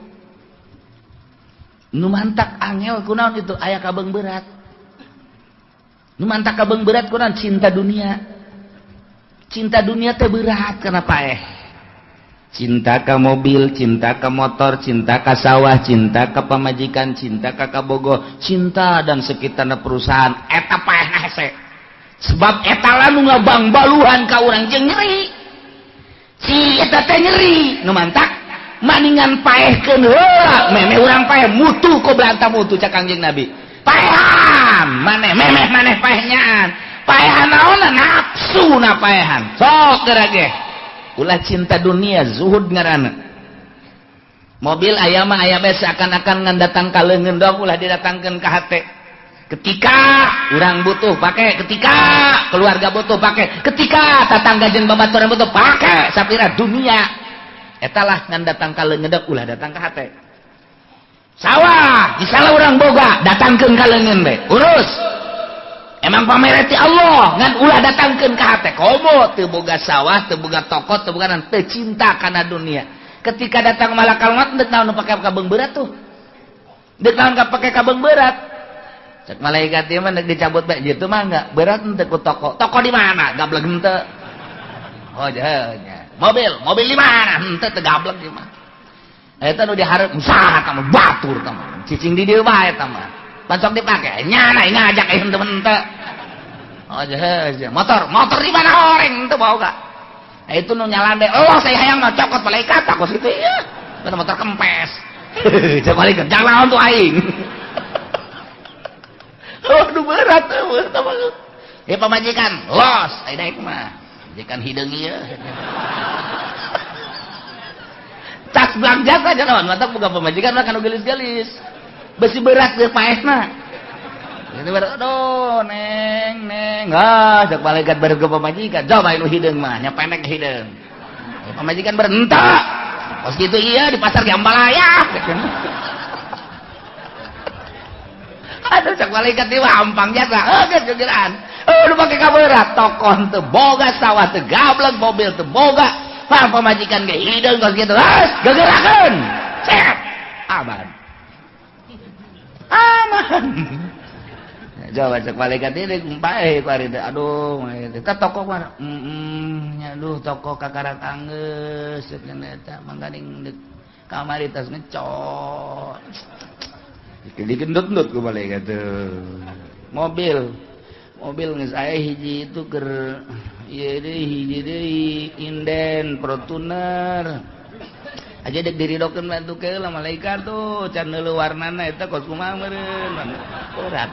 nu mantak angel kunaon itu aya kabeng berat nu mantak kabeng berat kunaon cinta dunia teh berat kana paeh cinta ka mobil, cinta ka motor, cinta ka sawah, cinta ka pamajikan, cinta ka kabogo, cinta dan sekitarna perusahaan eta paehna hese. Sebab eta lanu ngabang baluhan ka urang jeung nyeri. Si eta teh nyeri, nu mantak maningan paehkeun heula, memeh urang paeh mutu kobra anta mutu cak Kangjeng Nabi. Paehan, maneh memeh maneh paehnyaan. Paehan naonna nafsu na paehan. Sok gerage. Ulah cinta dunia zuhud ngaranna. Mobil aya mah aya bae seakan-akan ngan datang ka leungeun dog ulah didatangkeun ka hate. Ketika urang butuh pake, ketika keluarga butuh pake, ketika tatangga jeung babaturan butuh pake, sapira dunia eta lah ngan datang ka leungeun dog ulah datang ka hate. Sawah misalnya urang boga datangkeun ka leungeun bae urus. Emang pamereti Allah ngan ulah datangkeun ka hate. Komo teu boga sawah, teu boga toko, teu boga teu cinta kana dunia. Ketika datang malakal maut deuk naon pake kabeng berat tuh. Deuk naon pake kabeng berat. Cek malaikat ieu mah deuk dicabut bae jitu mah enggak berat teu ku toko. Toko di mana? Gablek henteu. Oh nya. Mobil di mana? Henteu teu gablek ieu mah. Eta nu dihareup usaha ka mah batur ka mah. Cicing di dieu bae eta mah. Pancok dipake nyana ngajak henteu. Oh jahe motor di mana horeng henteu boga. Itu nu nyalande Allah saya hayang mah cokot malaikat takos kitu ieu. Eta motor kempes. Cek malaikat jangan untuk aing. Aduh berat mah. Ya pamajikan los ai daek mah. Majikan hideung ieu. Tas belanja saja naon mantap boga pamajikan mah kanu gelis-gelis. Besi berat ke paesna. Itu berat, aduh, neng. Cek malaikat bareng ke pamajikan. Coba itu hideung mah, nya pendek hideung. Pamajikan berentak. Pas gitu iya di pasar Jambalaya. Aduh, cek malaikat ieu ampang jasa. Geus gegeran. Udah pakai kaberat, tokoh teu boga, sawah teu gablek, mobil teu boga. Pamajikan ge hideung pas gitu. Gegerakeun. Cek. Aman. Coba cek malaikat ini paeh kuari teh aduh eta toko mah aduh toko kakarak anggeus ceuk eta mangganing deuk kamari tas ngecot digendut-gendut ku malaikat teh mobil geus aya hiji itu keur ieu deui hiji deui inden Fortuner aja dek diridokeun bantu keula malaikat tuh can neuleuh warnana eta kos kumaha meureun berat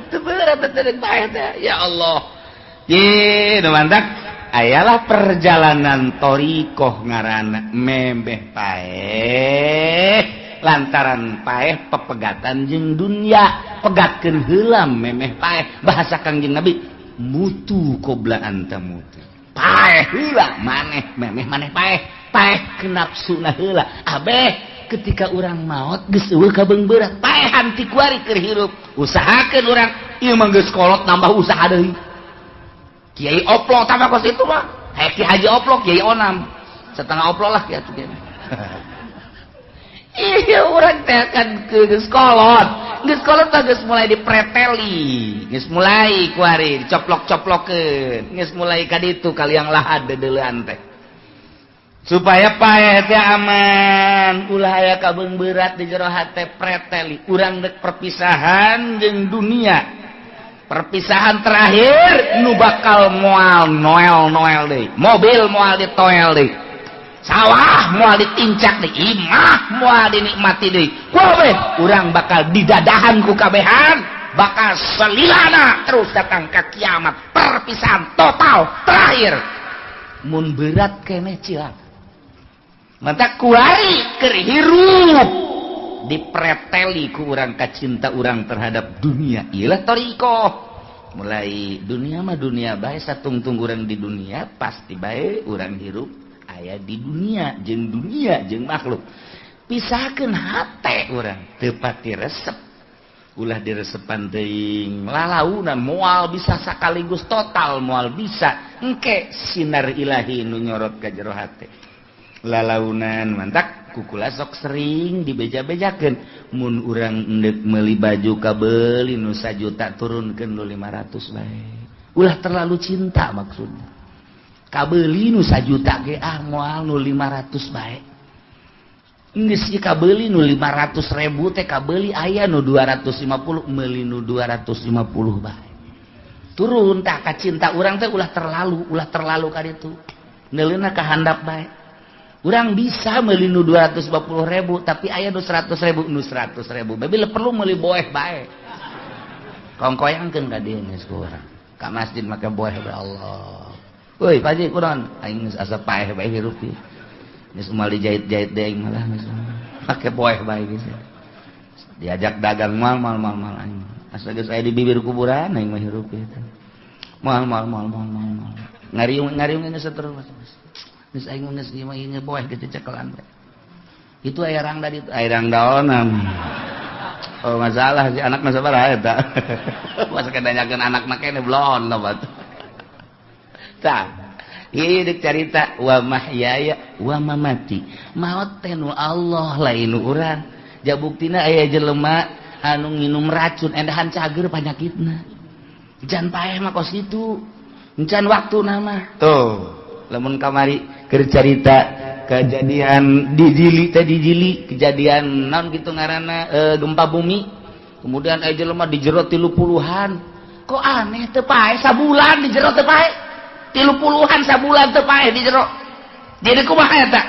teh bae teh ya Allah ye nu mantak ayalah perjalanan thariqah ngaranna memeh paeh lantaran paeh pepegatan jeung dunya pegatkeun heula memeh paeh bahasa Kangjeng Nabi mutu qobla anta mutu paeh heula maneh memeh maneh paeh ke nafsuna heula abeh ketika urang maot geus eueuh kabeng berat paehan ti kuari keur hirup usahakeun urang ieu mah geus kolot nambah usaha deui Kiai Oplok tambah kos itu mah Ki Haji Oplok Kiai Onam setengah oplok lah kiatu kieu iya urang teh kan geus kolot teh geus mulai dipreteli geus mulai kuari dicoplok-coplokeun geus mulai ka ditu kaliang lahad deuleuhan teh supaya paeh teh aman ulah aya kabeng berat di jero hate preteli urang dek perpisahan jeung dunia perpisahan terakhir nu bakal moal noel deui mobil moal ditoel deui sawah moal ditincak deui imah moal dinikmati deui kumaha urang bakal didadahan ku kabehan bakal selilana terus datang ka kiamat perpisahan total terakhir mun berat keneh cilak mata kuari keur hirup dipreteli ku urang kacinta urang terhadap dunia iyalah thariqah mulai dunia mah dunia bae satungtung urang di dunia pasti bae urang hirup aya di dunia jeung makhluk pisahkeun hate urang teu pati resep ulah diresepan teuing lalaunan moal bisa sakaligus total moal bisa engke sinar ilahi nu nyorot ka jero hate lalaunan mantak kukula sok sering dibeja-bejakeun mun urang endek meuli baju kabeuli nu 1 juta turunkeun nu 500 bae ulah terlalu cinta maksudnya kabeli nu 1 juta ge moal nu 500 bae geus ieu kabeli nu 500.000 teh kabeli aya nu 250 meuli nu 250 bae turun tah ka cinta urang teh ulah terlalu ka ditu neuleuna ka handap bae urang bisa meuli nu 250.000 tapi aya nu 100.000 bae bila perlu meuli boeh bae kongkoyangkeun ka dieu geus ku urang ka masjid make boeh bae Allah euy paji kunaon aing geus asa paeh bae hirup ieu geus moal dijahit-jahit deui aing malah geus make boeh bae geus diajak dagang mal aing asa geus aya di bibir kuburan aing mah hirup ieu mal ngariung geus terus geus aing geus ieu mah ieu boeh geus cekelan bae itu aya rang dari aya rang daonan oh masalah si anak mah sabaraha eta masa kedanyakeun anakna keneh blon loba tah ieu deuk carita wa mahyaya wa mamati maot teh nu Allah lain nu urang ja buktina aya jelema anu nginum racun endahan cager panyakitna jan paeh mah kos kitu encan waktuna mah tuh lamun kamari keur carita kejadian di Jili kejadian naon kitu ngaranna gempa bumi kemudian aya jelema dijero 30-an kok aneh teu paeh sabulan dijero teu paeh 30-an sabulan teu paeh dijero jadi kumaha eta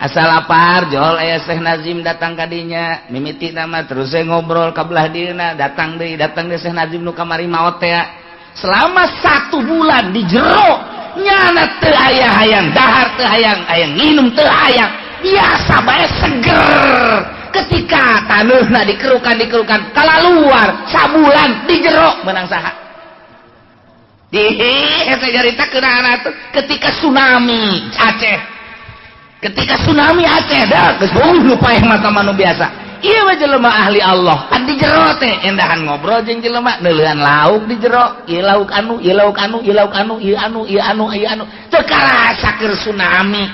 asal lapar jol aya Syekh Nazim datang ka dinya mimiti nama terus ngobrol ka belah dieuna datang deui Syekh Nazim nu kamari maot teh selama 1 bulan dijero nyana teu aya hayang dahar teu hayang nginum teu hayang biasa bae seger ketika taneuhna dikerukan kalaluar sabulan dijero menang saha eta jarita keunana teh ketika tsunami Aceh dah geus nu paeh mata manu biasa ieu mah jelema ahli Allah kan di jero teh endahan ngobrol jeung jelema neuleuhan lauk di jero ieu lauk anu teu karasa keur tsunami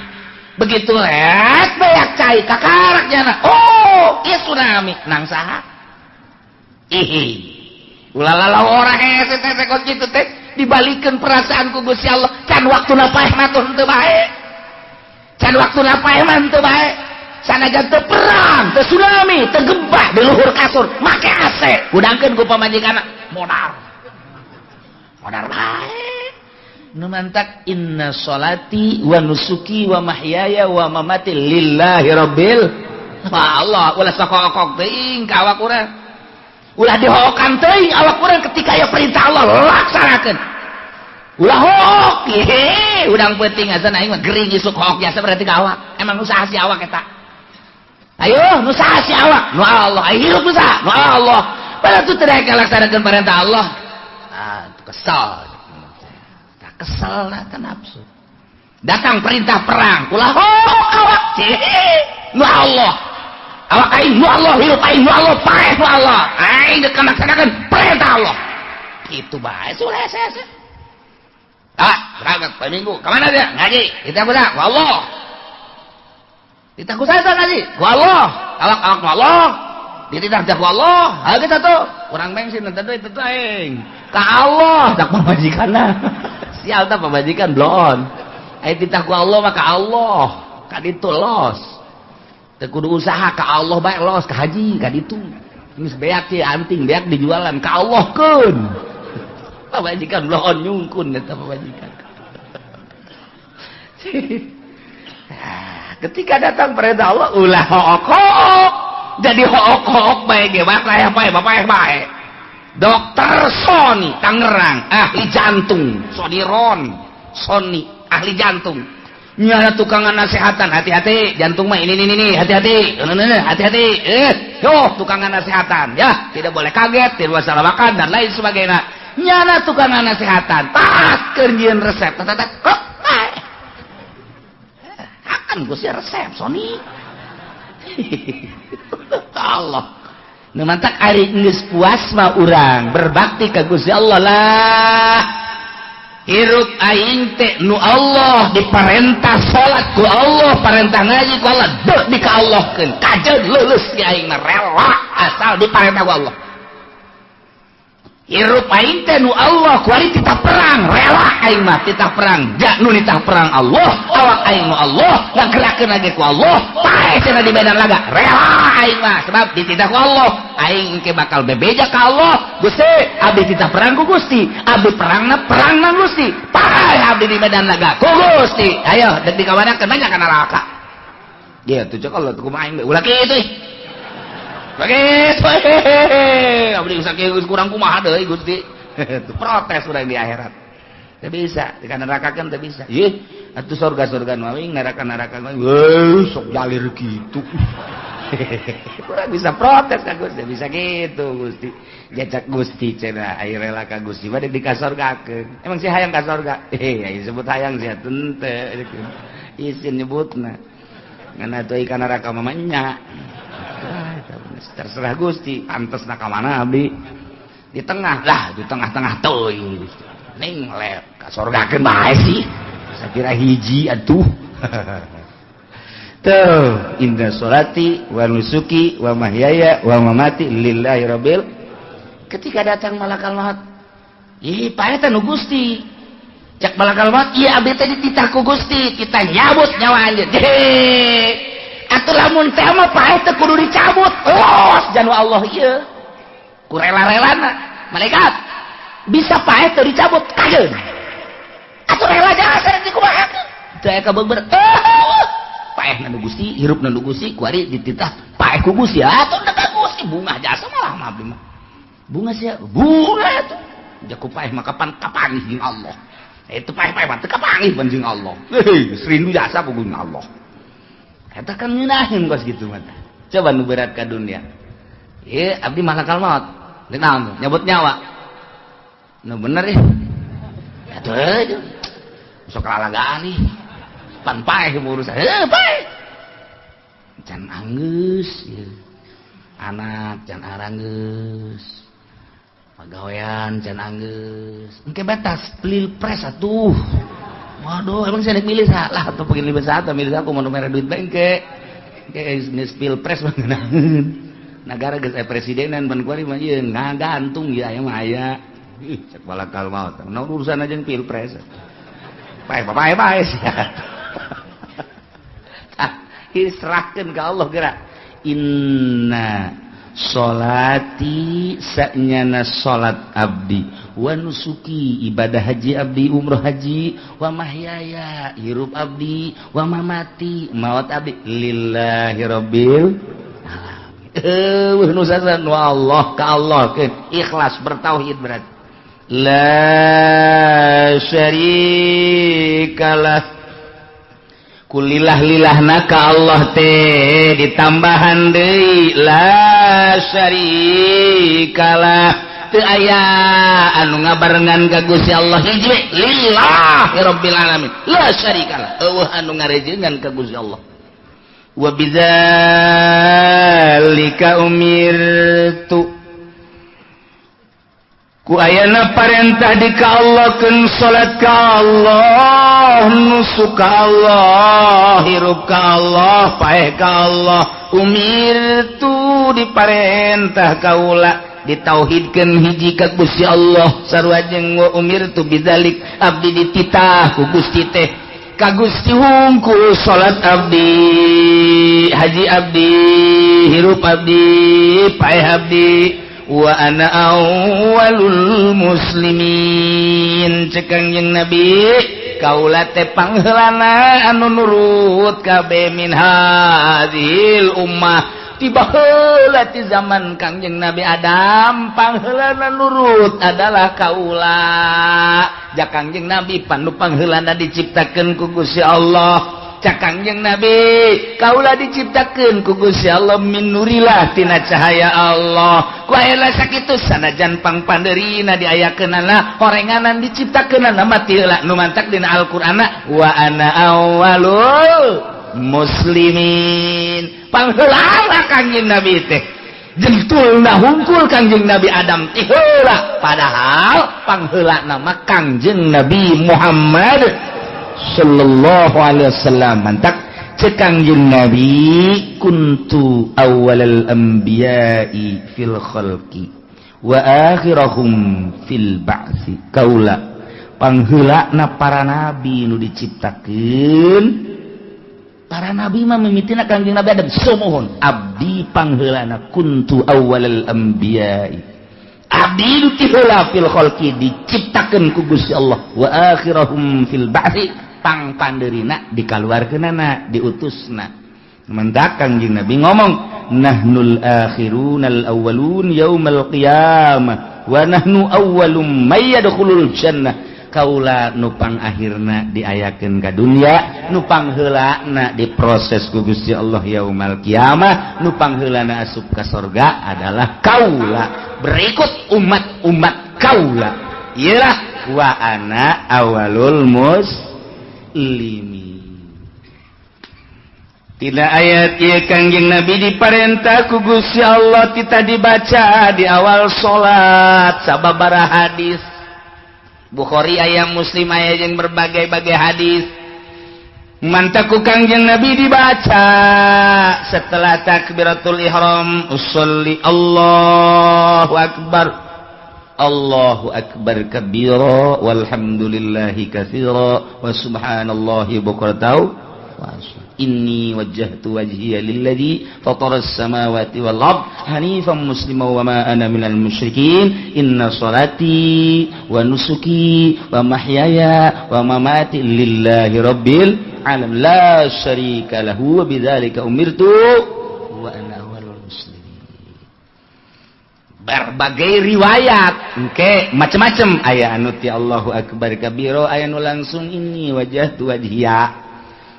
begitu let beak cai kakarak jana oh ieu tsunami nang saha ulah ora hese teh kok kitu teh dibalikeun perasaan ku Gusti Allah can waktuna paeh mah teu bae can waktuna paeh mah teu bae sanajan teu perang, teu tsunami, teu gempa di luhur kasur, make AC. Udangkeun ku pamajikanna modal bae. Nu mantak inna sholati wa nusuki wa mahyaya wa mamati lillahi rabbil Allah. Ulah sakokok teuing ka awak urang. Ulah dihokan teuing awak urang ketika aya perintah Allah laksanakeun. Ulah hook, udang penting asan aing mah gering isuk hook biasa berarti ka awak. Emang usaha si awak eta. Ayo nu saha si awak nu Allah ayo hirup nu saha nu Allah pada tu teu daek laksanakeun perintah Allah kesel na teh nafsu datang perintah perang ulah awak nu Allah awak aing nu Allah hirup aing nu Allah paeh nu Allah aing geus laksanakeun perintah Allah kitu bae sudah hese berangkat per minggu ka mana dia ngaji kita budak Allah kita ku saya ngaji ku Allah awak ku Allah ditidak ku Allah ayo kita tuh urang bensin teh itu tuh aing ka Allah dak pamajikanna sial tah pamajikan blon aya titah ku Allah mah ka Allah ka ditu los teu kudu usaha ka Allah bae los ka haji ka ditu geus beak teh anting beak dijualan ka Allah keun pamajikan blon nyungkun eta pamajikan ketika datang perintah Allah ulah hook jadi hook bae ge bae bae dokter Sony Tangerang ahli jantung Sony ahli jantung nyana tukangan nasihatan hati-hati jantung mah ini hati-hati yo tukangan nasihatan ya tidak boleh kaget tidak boleh salah makan dan lain sebagainya nyana tukangan nasihatan taat keur resep kok akan Gusti resep Sony Allah nu mantak ari geus puas mah urang berbakti ka Gusti Allah lah hirup aing teh nu Allah diperintah salat ku Allah perintah ngaji ku Allah deuh dikaallahkeun kajeun leuleus ge aing mah rela asal diperintah ku Allah hirup aing teh nu Allah kuari titah perang rela aing mah titah perang jak nu nitah perang Allah awak aing nu Allah ngagerakeun lagi ku Allah pae cenah di medan laga rela aing mah sebab dititah ku Allah aing engke bakal bebeja ka Allah Gusti abdi titah perang ku Gusti abdi perangna Gusti pae abdi di medan laga ku Gusti ayo deuk dikawanakeun banyak kana neraka dia tuh cek Allah kumaha aing ulah kitu begitu abdi usah kurang kumaha deui Gusti protes urang di akhirat teu bisa di neraka kan teu bisa ieu atuh surga-surga mawing neraka-neraka mah sok jalir kitu urang bisa protes ka Gusti bisa kitu Gusti jacak Gusti cenah ai rela ka Gusti bade dikasorgakeun emang si hayang ka surga ai disebut hayang sia teu isin nyebutna ngana teu ka neraka mah nya terserah Gusti pantes nak ka mana abdi di tengah lah di tengah-tengah teuing ning lep ka sorgakeun bae sih sakira hiji atuh tuh inna sholati wa nusuki wa mahyaya wa mamati lillahi rabbil ketika datang malakal maut ih pae teh nu Gusti cak malakal maut ieu abdi teh dititah ku Gusti kita nyabut nyawa anjeun atuh lamun teh mah paeh teh kudu dicabut los janu Allah ieu ku rela-relana malaikat bisa paeh teh dicabut kageun atuh rela jangan dikumahakeun teu aya kabeber paehna nu Gusti hirupna nu Gusti ku ari dititah paeh ku Gusti atuh da Gusti bunga jasa malah mah abdi mah bunga sia bunga atuh da ku paeh mah kapan jeung Allah itu paeh-paeh mah teu kapanggih jeung Allah rindu jasa ku Allah eta kan nyunahin kos gitu mah coba nu berat ka dunia ieu abdi malakal maut deuk naon nyabut nyawa nu bener atuh sok lalagaan nih pan paeh urusan paeh can anggeus anak can aranggeus pagawean can anggeus engke batas pilpres atuh waduh, emang saya milih salah atau pengen libet salah atau milih aku mau merah duit bengke kayak pilpres bangenaheun negara geus aya presidenan ban kuari mah ieu ngagantung ya aya mah aya cek balakal maut naon urusan aja pilpres pae sia serahkeun ka Allah geura inna sholati sa'nyana sholat abdi wa nusuki ibadah haji abdi umroh haji wa mahyaya hirup abdi wa mamati maut abdi lillahi rabbil alamin nu sasan wa Allah ka Allah ikhlas bertauhid berarti la syarikalah kulillah-lillahna ka Allah teh ditambahan deui la syarikalah teu aya anu ngabarengan ka Gusti Allah hiji lillahi rabbil alamin la syarikalah eueuh anu ngarejeungan ka Gusti Allah wa bidzalika umirtu ku ayana parentah di ka Allah keun salat ka Allah nusuk ka Allah hirup ka Allah paeh ka Allah umirtu diparentah kaula ditauhidkeun hiji ka Gusti Allah sarua jeung wa umirtu bidzalik abdi dititah ku Gusti teh ka Gusti hungkul salat abdi haji abdi hirup abdi paeh abdi wa ana awwalul muslimin cekang jeung Nabi kaula teh pangheulana anu nurut kabeh min hadhil ummah tiba heula ti zaman Kangjeng Nabi Adam pangheulana nurut adalah kaula jak Kangjeng Nabi panu pangheulana diciptakeun ku Gusti Allah cak Kangjeng Nabi kaula diciptakeun ku Gusti Allah min nurillah tina cahaya Allah ku aya sakitu sanajan pangpandeurina diayakeunana horenganan diciptakeunana mati heula nu mantak dina Al-Qur'anna wa ana awwalul muslimin pangheulana Kangjeng Nabi teh jentulna hungkul Kangjeng Nabi Adam ti heula padahal pangheulana mah Kangjeng Nabi Muhammad sallallahu alaihi wasallam mantak cekangjeng Nabi kuntu awwalal anbiya'i fil khalqi wa akhirahum fil ba'si kaula pangheulana para nabi nu diciptakeun. Para nabi mah mimitina Kangjeng Nabi Adam sumuhun abdi pangheulana kuntu awwalal anbiya'i abdi nu ti heula fil khalqi diciptakeun ku Gusti Allah wa akhirahum fil ba'si pang pandeurina dikaluarkeunana diutusna. Mendak Kangjeng Nabi ngomong nahnul akhirunal awwalun yaumal qiyamah wa nahnu awwalum may yadkhulul jannah. Kaula nupang akhirna diayakeun ka dunya, nupang heulana diproses ku Gusti Allah yaumal kiamah, nupang heulana asup ka surga adalah kaula. Berikut umat-umat kaula. Ialah wa ana awalul muslimin. Tina ayat ieu Kangjeng Nabi diparentah ku Gusti Allah kita dibaca di awal salat sababaraha hadis. Bukhari aya Muslim aya jeung berbagai-bagai hadis. Mantaku Kangjeng Nabi dibaca setelah takbiratul ihram usolli Allahu akbar. Allahu akbar kabira walhamdulillahi katsira wa subhanallahi bukratan wa asila. Inni wajjahtu wajhiya lilladzi fataras samawati wal ard hanifan musliman wa ma ana minal musyrikin. Inna salati wa nusuki wa mahyaya wa mamati lillahi rabbil alamin la syarika lahu wa bidzalika umirtu wa ana awwalul muslimin. Berbagai riwayat engke macam-macam aya anu ti Allahu akbar kabira aya nu langsung inni wajjahtu wajhiya.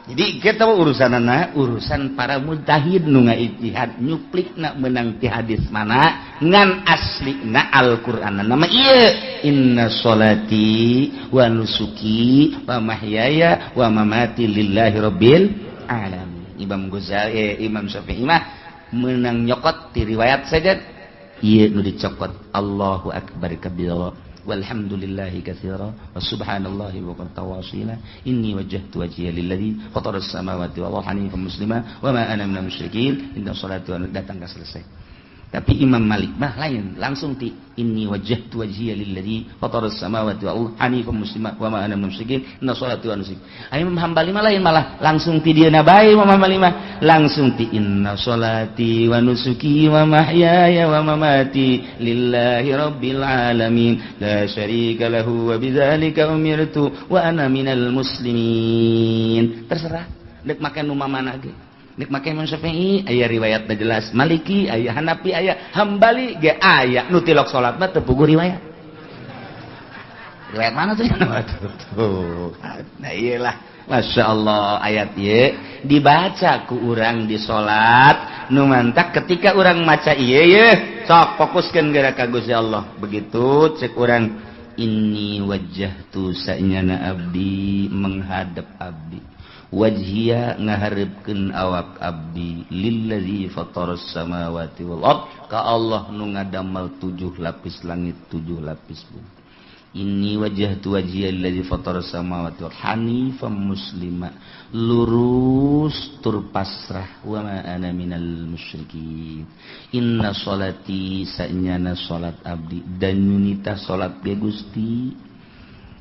Jadi kita urusanana urusan para mujtahid nu ngaijtihad nyuplikna meunang ti hadis mana ngan aslina Al-Qur'an nama ieu inna sholati wa nusuki wa mahyaya wa mamati lillahi rabbil alamin. Imam Ghazali Imam Syafi'i mah meunang nyokot ti riwayat saja ieu nu dicokot Allahu akbar kabira walhamdulillahi katsira wa subhanallahi wa tawasila inni wajjahtu wajhiya lilladzi fataras samawati wal ardi hanifan muslima wa ma ana minal musyrikin. Inna sholati wa datang ka selesai. Tapi Imam Malik mah lain langsung ti inni wajjahtu wajhiya lilladzi fataras samawati wal ardi hanifan muslima wa ma ana minal musyrikin. Inna sholati wa nusuki. Imam Hambali mah lain malah langsung ti dieuna bae Imam Hambali mah langsung ti inna sholati wa nusuki wa mahyaya wa mamati lillahi rabbil alamin la syarika lahu wa bidzalika umirtu wa ana minal muslimin. Terserah dek make nu mamana ge. Nek make Imam Syafi'i aya riwayatna jelas, Maliki aya, Hanafi aya, Hambali ge aya. Nu tilok salat mah teu puguh riwayat. Riwayat mana tuh? Tuh. Nah iyalah, Masya Allah ayat ieu dibaca ku urang di salat. Nu mantak ketika urang maca ieu ye, sok fokuskeun geura ka Gusti Allah. Begitu cek urang inni wajjahtu sa'nyana abdi menghadap abdi. Wajhiya ngaharepkeun awak abdi lillazi fataras samawati wal ard ka Allah nu ngadamel 7 lapis langit 7 lapis bumi. Inni wajjahtu wajhiya lillazi fataras samawati wal hanifan muslima lurus tur pasrah wa ma ana minal musyrikin. Inna sholati sa'nyana salat abdi dan nyunita salat ge Gusti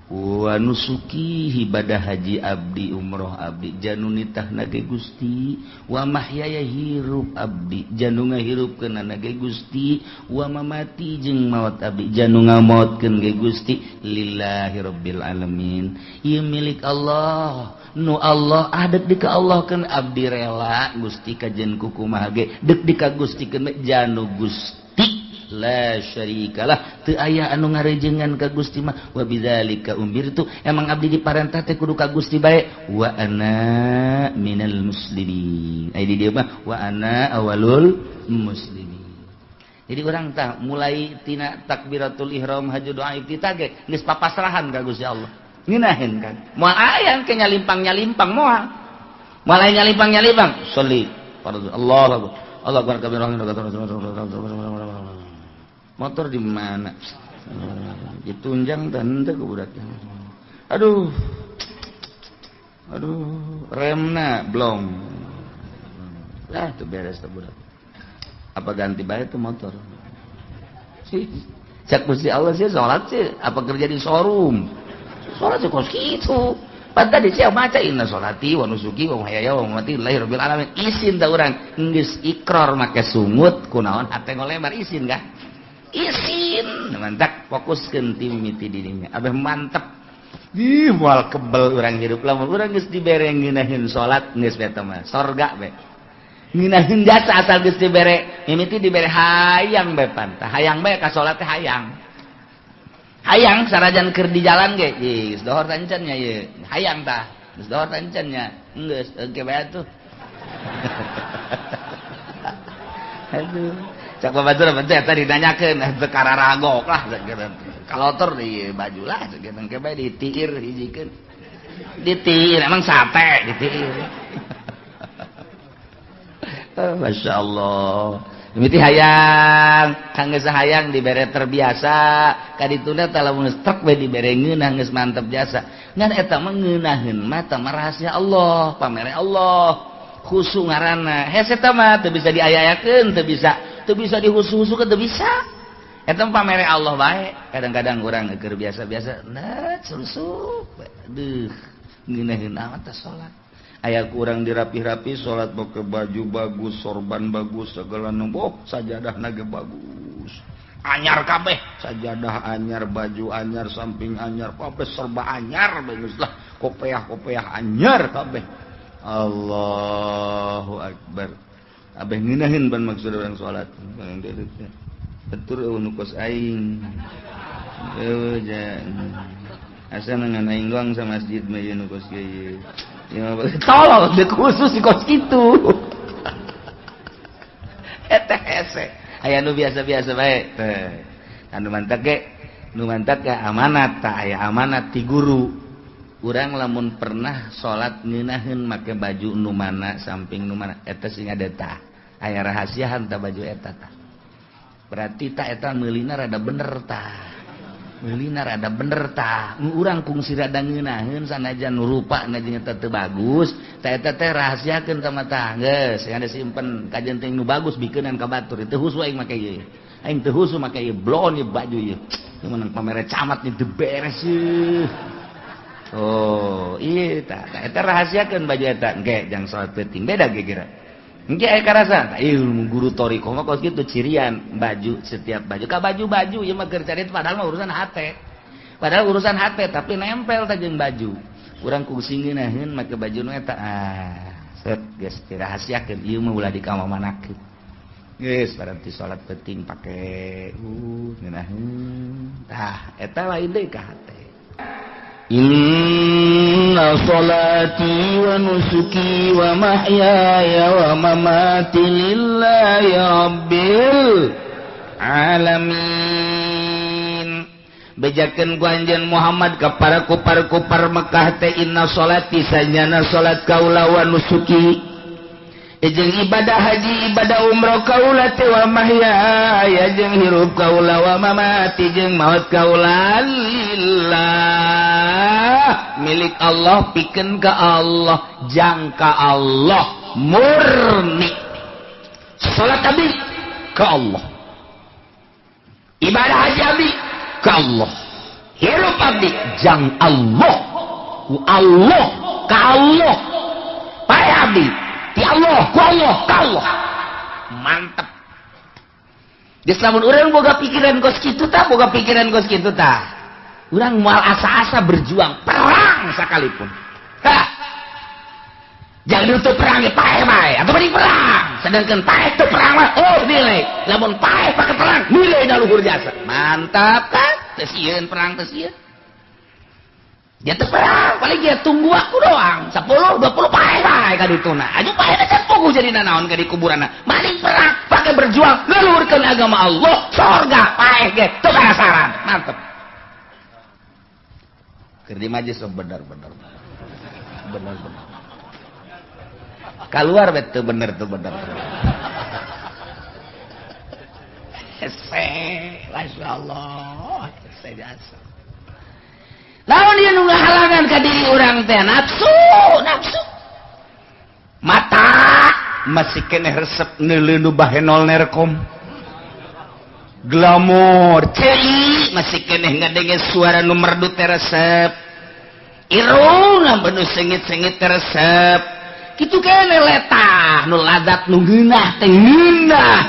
wa nusuki ibadah haji abdi umroh abdi janu nitahna ge Gusti wa mahyaya hirup abdi janu ngahirupkeun ge Gusti wa mamati jeung maot abdi janu ngamaotkeun ge Gusti lillahi rabbil alamin. Ieu milik Allah nu Allah adet di ka Allah keun abdi rela Gusti kajen kukumaha ge deuk di ka Gusti keun janu Gusti la syarikalah teu aya anu ngarejengan ka Gusti mah wa bidzalika umirtu emang abdi diparentah teh kudu ka Gusti bae wa ana minal muslimin. Ai di dieu mah wa ana awalul muslimin. Jadi urang tah mulai tina takbiratul ihram haju doa iftitah ge geus papasrahan ka Gusti Allah. Ngeunaheun kan. Moal aya ke nyalimpang-nyalimpang moal. Moal aya nyalimpang-nyalimpang sholli Allahu akbar kabira motor di mana? Ditunjang dan ente ke budaknya. Aduh, remna belum. Tuh beres tuh budak. Apa ganti bae tuh motor? Cak Gusti Allah sih salat sih apa kerja di showroom. Salat sih kos kitu. Padahal di sia maca inna sholati wa nusuki wa mahyaya wa mamati lillahi rabbil alamin. Isin ta urang geus ikrar make sungut kunaon hate ngolebar isin kah? Isin. Mantap fokuskeun ti mimiti dirinya. Abeh mantep. Ih moal kebel urang hirup lamun urang geus dibere ngeunaheun salat geus beta mah sorga be. Ngeunaheun jasa asal geus dibere mimiti dibere hayang be pantah. Hayang bae ka salat teh hayang. Hayang sarajan keur di jalan ge geus dohor tancan nya ye. Hayang tah. Geus dohor tancan nya. Geus engke bae atuh. Aduh. Cak babatur teh tadi nanyakeun teu kararagok lah sakitu. Kalotor di baju lah sakitu engke bae ditiir hijikeun. Ditiir emang sate ditiir. Masya Allah. Mimiti hayang, kangge sahayang dibere terbiasa, kadituna teh lamun trek we dibere ngeunah geus mantep jasa. Ngan eta mah ngeunaheun mah teh rahasia Allah, pamere Allah. Khusu ngaranna. Hese eta mah teu bisa diayayakeun, teu bisa dihusu-husukeun teu bisa. Eta mah pamere Allah bae. Kadang-kadang urang keur biasa-biasa, nah surusup. Aduh, ngeunaheun amat teh salat. Aya kurang dirapi-rapi salat pakai baju bagus, sorban bagus, segala nembok, sajadahna ge bagus. Anyar kabeh, sajadah anyar, baju anyar, samping anyar, kabeh serba anyar bagus lah. Kopiah-kopiah anyar kabeh. Allahu Akbar. Abeh ngeunaheun ban maksud urang salat. Bang deuleuh. Betul nu kos aing. Jangan. Asa ngan aing doang sa masjid mah ieu nu kos kieu. Ya tolong dek khusus di kos kitu. Eta hese. Aya nu biasa-biasa bae. Teh. Anu mantap ge amanat tah aya amanat ti guru. Urang lamun pernah salat ngeunaheun make baju nu mana samping nu mana eta sing ada tah. Aya rahasiaan tah baju eta tah. Berarti tah eta meulina rada bener tah. Meulina rada bener tah. Urang kungsi rada ngeunaheun sanajan rupana jeung eta teu bagus, tah eta teh rahasiakeun tah mah tah. Geus, ada simpen kajen teh nu bagus bikeunan ka batur. Teu husu aing make ieu. Aing teu husu make ieu, blon ieu baju ieu. Teu meunang pamere camat teu beres ieu. Oh, iya tah. Eta rahasiakeun baju eta. Engke jang salat penting beda ge kira. Engke aya karasa. Guru toriko mah kos kitu cirian baju setiap baju. Ka baju-baju ieu mah keur carit padahal mah urusan hate. Padahal urusan hate tapi nempel teh jeung baju. Urang kungsi ngeunaheun make baju nu eta. Set geus dirahasiakeun ieu mah ulah dikamamanakeun. Geus berarti salat penting pake ngeunaheun. Tah eta lain deui ka hate. Inna salati wa nusuki wa mahyaya wa mamati lillahi rabbil alamin. Bejakeun ku anjeun Muhammad ka para kupar-kupar Mekah teh inna salati sanyana salat kaula wa nusuki jeung ibadah haji ibadah umrah kaula teh wa mahyaya jeung hirup kaula wa mamati jeung maut kaula lillah milik Allah pikeun ka Allah jang ka Allah murni salat abdi ka Allah ibadah haji abdi ka Allah hirup abdi jang Allah ku Allah ka Allah pae abdi ti Allah, ku Allah, ka Allah. Mantep. Geus lamun urang boga pikiran kos kitu tah, boga pikiran kos kitu tah. Urang moal asa-asa berjuang perang sakalipun. Hah. Jangan itu perang ge pae bae, atuh mending perang. Sedangkan pae teu perang mah oh nilai. Lamun pae pake perang, nilainya luhur jasa. Mantap kan? Teu sieun perang teu sieun. Dia terperang, paling dia tunggu aku doang 10, 20 pae ka dituna aju pae na cepuh jadi nanaon ka di kuburanna maling perang, pakai berjuang ngeluhurkeun agama Allah sorga pae ge teu kasaran mantep keur di majlis bener keluar bet teu bener Masya Allah jasa lawan dia nu ngahalangan ka diri urang teh nafsu mata masih keneh resep neuleuh nu bahenol nerkom Glamour cei masih keneh ngadenge suara nu merdu teresep irung bener sengit-sengit teresep kitu keneh letah nu ladat nu geunah teh ngeunah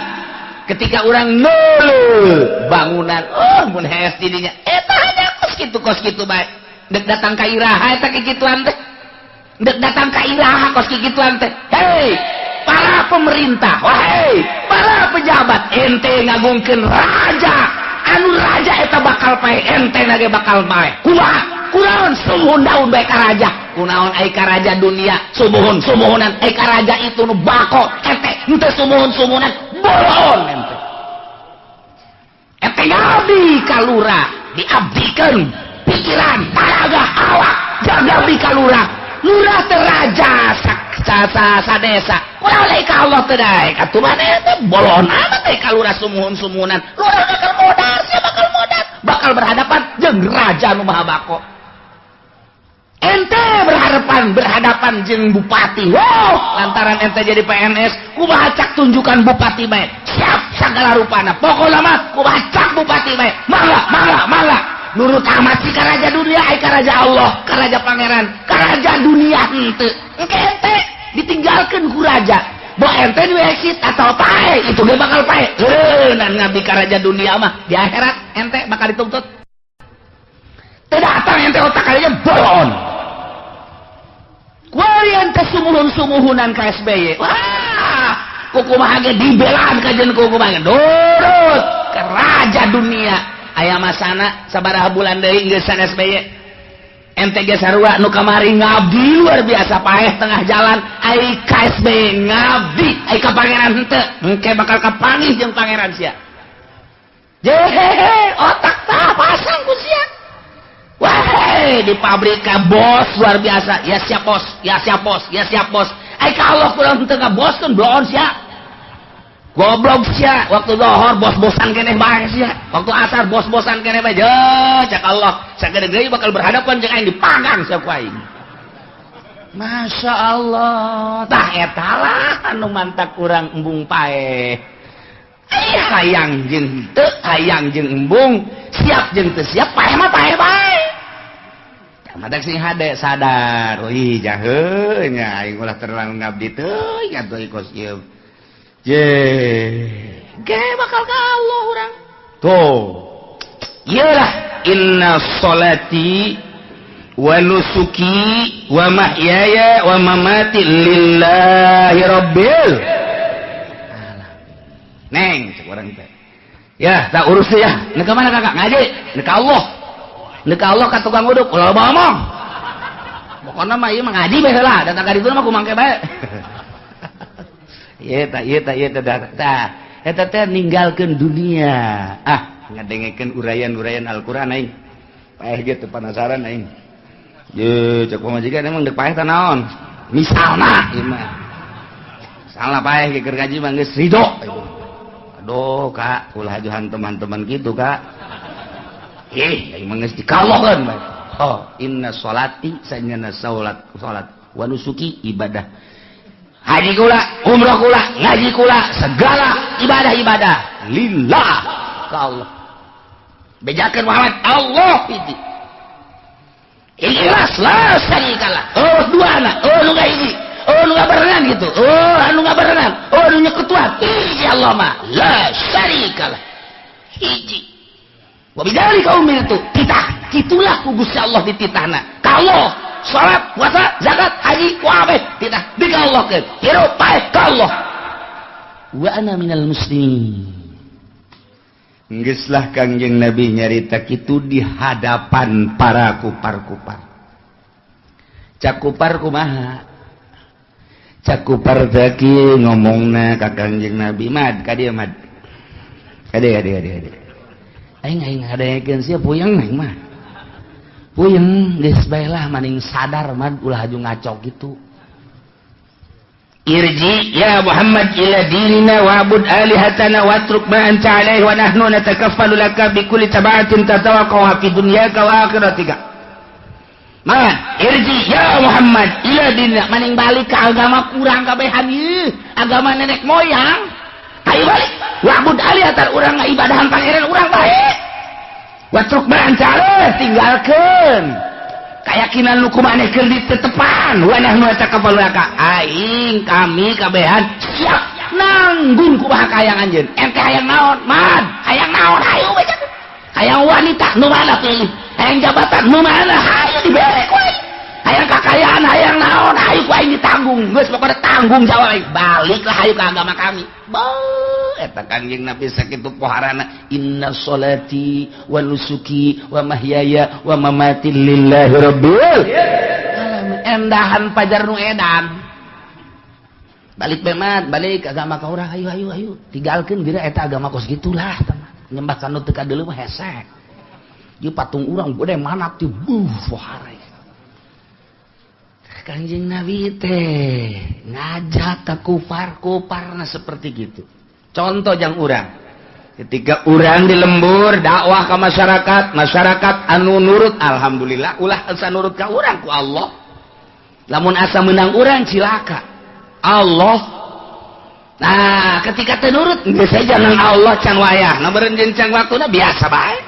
ketika orang ngeuleuh bangunan mun hees didinya eta hanya kos kitu bae dek datang ka iraha eta kikituan teh dek datang ka iraha kos kikituan teh hei para pemerintah, wahai para pejabat, ente ngagungkeun raja, anu raja eta bakal pae, ente nage bakal pae. Kunaon sumuhun daun bae ka raja, kunaon ai ka raja dunia, sumuhunan ai ka raja itu nu bako, ente henteu sumuhunan bolon ente. Ente ngabdi ka lurah, diabdikeun pikiran, tenaga, awak, jaga abdi ka lurah. Lurah teh raja sa desa. Kunaon ai ka Allah teh dae? Katumaneh teh bolon amat ai ka lurah sumuhun-sumuhunan. Lurah bakal modar, sia bakal modar, bakal berhadapan jeung raja nu maha bako. Ente berhadapan jeung bupati. Wow, lantaran ente jadi PNS, kumaha cak tunjukkan bupati bae. Siap sagala rupana. Pokona mah kumaha cak bupati bae. Mangga. Nurut amat si karaja dunia, ai karaja Allah, karaja pangeran, karaja dunia henteu. Engke ente ditinggalkeun ku raja. Bo ente nu exit atau pae, itu ge bakal pae. Nan ngabdi karaja dunia mah di akhirat ente bakal dituntut. Teu datang ente otak kalinya bolon. Kuari ente sumuhun-sumuhunan ka SBY. Wah, kukumaha ge dibelaan ka jeung kukumaha nurut ka raja dunia. Aya masana sabaraha bulan deui geussan SBY ente ge sarua nu kamari ngabdi luar biasa paeh tengah jalan ai ka SBY ngabdi ai ka pangeran henteu engke bakal kapanggih jeung pangeran sia jehehe otak tah pasang ku sia wah di pabrik ka bos luar biasa ya siap bos ai ka Allah kurang henteu ngaboskeun bloon sia goblok sia waktu zuhur bos-bosan keneh bae sia waktu asar bos-bosan keneh bae cak Allah sagede-gede bakal berhadapan jeung aing dipagang sia ku aing Masya Allah tah eta lah anu mantak urang embung pae hayang jeung teu hayang jeung embung siap jeung teu siap pae mah pae bae madak sing hade sadar oi jaheul nya aing ulah terlalu ngabdi teuing atuh ikos ieu bakal ka Allah urang tuh iyalah inna sholati wa nusuki wa mahyaya wa mamati lillahi rabbil neng cek orang teh ya tak urus ya neka mana kakak ngaji neka Allah ka tukang uduk ulah ngomong pokona mah ieu mah ngaji bae heula datang ka ditu mah kumangke bae eta teh ninggalkeun dunia ngadengekeun urayan-urayan Al-Qur'an aing paeh ge teu penasaran aing ye cek pamajikan emang dek paeh teh naon misalna ieu mah salah paeh ge keur ngaji mah geus ridho aduh kak ulah ajuhan teman-teman gitu kak aing mah geus dikalokeun bae inna sholati sanyana salat wa nusuki ibadah haji kula, umrah kula, ngaji kula, segala ibadah-ibadah lillah ka Allah. Bejakeun Muhammad Allah itu. Ikhlas la syarikalah. Duana, nu hiji, nu ngabarengan gitu. Anu ngabarengan, nu nyekutuan. Ya Allah mah la syarikalah. Hiji. Wa bidzalika umirtu. Titah, kitulah ku Gusti Allah dititahna. Ka Allah salat, puasa, zakat, haji, kabeh tidak dikallahkeun. Hirup paeh ka Allah. Wa ana minal muslimin. Geuslah Kangjeng Nabi nyarita kitu di hadapan para kupar-kupar. Cak kupar kumaha? Cak kupar teh kieu ngomongna ka Kangjeng Nabi, "Mad, ka dieu mad." Kade. Aing hadayekeun sia puyeng aing mah. Puyeng geus bae lah maning sadar mah ulah aju ngaco gitu. Irji ya Muhammad ila dinina wa'bud alihatana watruk ma anta alaihi wa nahnu natakaffalu laka bi kulli tab'atin tatawaqqa fi dunyaka wa akhiratika. Man, irji ya Muhammad ila dinina maning balik ka agama kurang kabehan ieu, agama nenek moyang. Ayo balik. Wa'bud aliatar urang ngibadahan pangeran urang bae. Watruk berancara tinggalkeun. Kayakinan nu kumaneh keur ditetepan. Wanah nu eta kapalaka aing kami kabehan siap nanggung kumaha hayang anjeun. Ente hayang naon? Mad, hayang naon? Hayu bae. Hayang wanita nu mana pilih? Hayang jabatan nu mana? Hayu dibere we. Hayang kakayaan, hayang naon? Hayu ku aing ditanggung. Geus pokona tanggung jawab aing. Baliklah hayu ka agama kami. Eta Kangjeng Nabi sakitu poharana inna sholati wa nusuki wa mahyaya wa mamati lillahi rabbil alamin. Endahan pajar nu edan balik bemat balik agama ka urang ayo tinggalkeun geura eta agama kos gitulah nyembah kanu teu kadeuleu mah hese ieu patung urang gede manak ti pohare. Kangjeng Nabi teh ngajak ka kufar-kufarna seperti gitu. Contoh jang urang ketika urang di lembur dakwah ke masyarakat anu nurut alhamdulillah ulah asa nurut ka urang ku Allah. Lamun asa menang urang cilaka Allah. Nah ketika teu nurut geus jangan Allah can wayah na meureun can waktuna biasa bae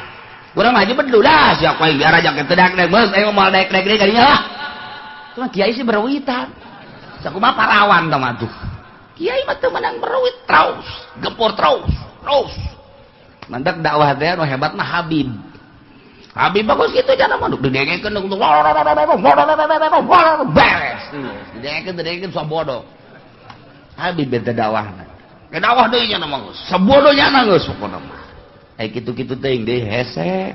urang mah bedul dah sia ku biar aja teu dak-dak beus aya moal daek-daek deui kadinya lah. Cuma kiai sih berwitan sakumaha parawan tah mah tuh. Kiai mah teu menang berwit terus, gempur terus. Mandak dakwah teh anu hebat mah Habib. Habib bagus kitu cenah mah didengekeun beres. Didengekeun sabodo. Habib teh dakwahna. Ke dakwah deui nya mah geus. Sabodo nya geus pokona mah. Kitu-kitu teuing deui hese.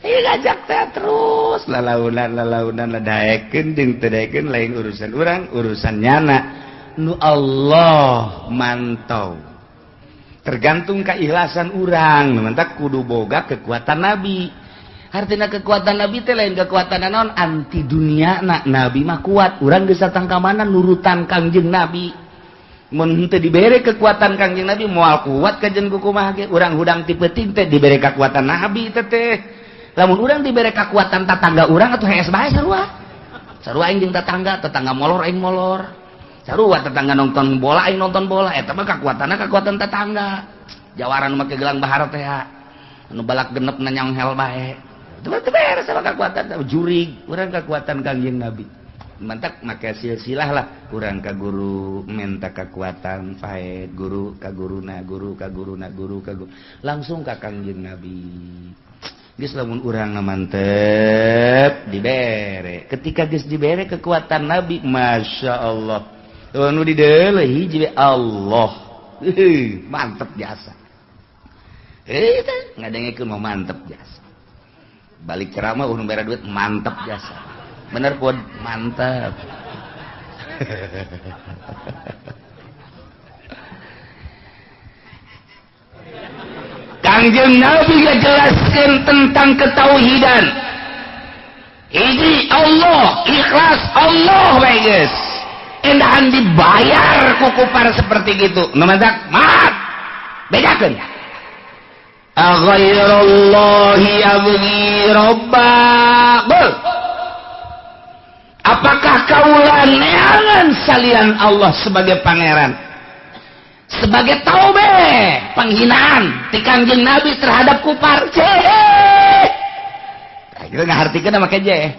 Ngajak teh terus lalaunan daekeun jeung teu daekeun lain urusan urang urusan nyana nu Allah mantau tergantung keikhlasan urang mentak kudu boga kekuatan Nabi. Artina kekuatan Nabi teh lain kekuatan naon anti dunia Nabi mah kuat urang geus satang ka mana nurutan Kangjeng Nabi. Mun teu dibere kekuatan Kangjeng Nabi moal kuat kajen kumaha ge urang hudang ti peuting teh dibere kekuatan Nabi teh. Lamun urang dibere kekuatan tetangga urang atuh hees bae sarua. Sarua aing jeung tetangga molor aing molor. Sarua tetangga nonton bola aing nonton bola. Eta mah kekuatan tetangga. Jawaran make gelang bahar teh anu balak genep nanyong hel bae. Teu beres sama kekuatan jurig, urang kekuatan Kangjeng Nabi. Mantak make silsilah lah urang ka guru minta kekuatan faed guru ka guruna guru ka guruna guru ka guru langsung ka Kangjeng Nabi. Geus lamun urang mantep dibere ketika geus dibere kekuatan Nabi Masya Allah nu dideuleuh hiji Allah mantep jasa ngadengekeun mah mantep jasa balik ceramah nu bere duit mantep jasa bener pod mantep Kangjeng Nabi ngajelaskeun tentang ketauhidan. Hiji Allah, ikhlas Allah bae geus. Endahan dibayar ku kufar seperti gitu. Nu mantak mat. Bedakeun. Aghairallahi yabghi rabba. Apakah kaula neangan salian Allah sebagai pangeran? Sebagai taubeh penghinaan ti Kangjeng Nabi terhadap kufar jeh kita ngahartikeun make jeh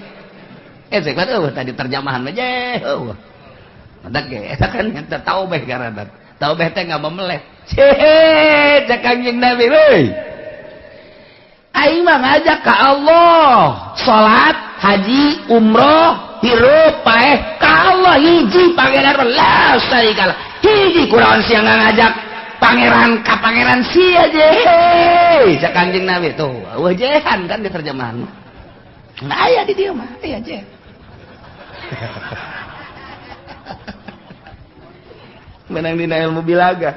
cek tadi terjemahan mah jeh madak ge eta kan eta taubeh karana taubeh teh ngamemeleh jeh cek Kangjeng Nabi euy aing mah ngajak ka Allah salat haji umroh hirup paeh ka Allah hiji pangeran la syarikalah hiji kuraon siang ngajak pangeran ka pangeran sia je cak Kangjeng Nabi tuh wajehan kan di terjemahan nah aya di dieu mah aya je menang dina ilmu bilaga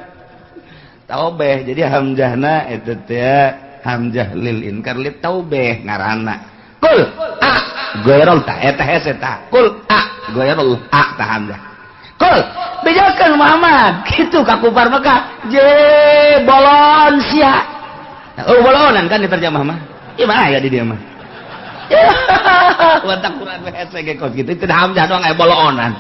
taubeh jadi hamzahna eta teh hamzah lil inkar lit taubeh ngaranna kul a goyrol ta eta hese ta kul a goyrol a ta hamzah kul bejakeun Muhammad kitu ka kufar Mekah je bolon sia bolonan kan diterjemah mah ieu mah aya di dieu mah watak Quran hese ge kos kitu teu hamzah doang aya bolonan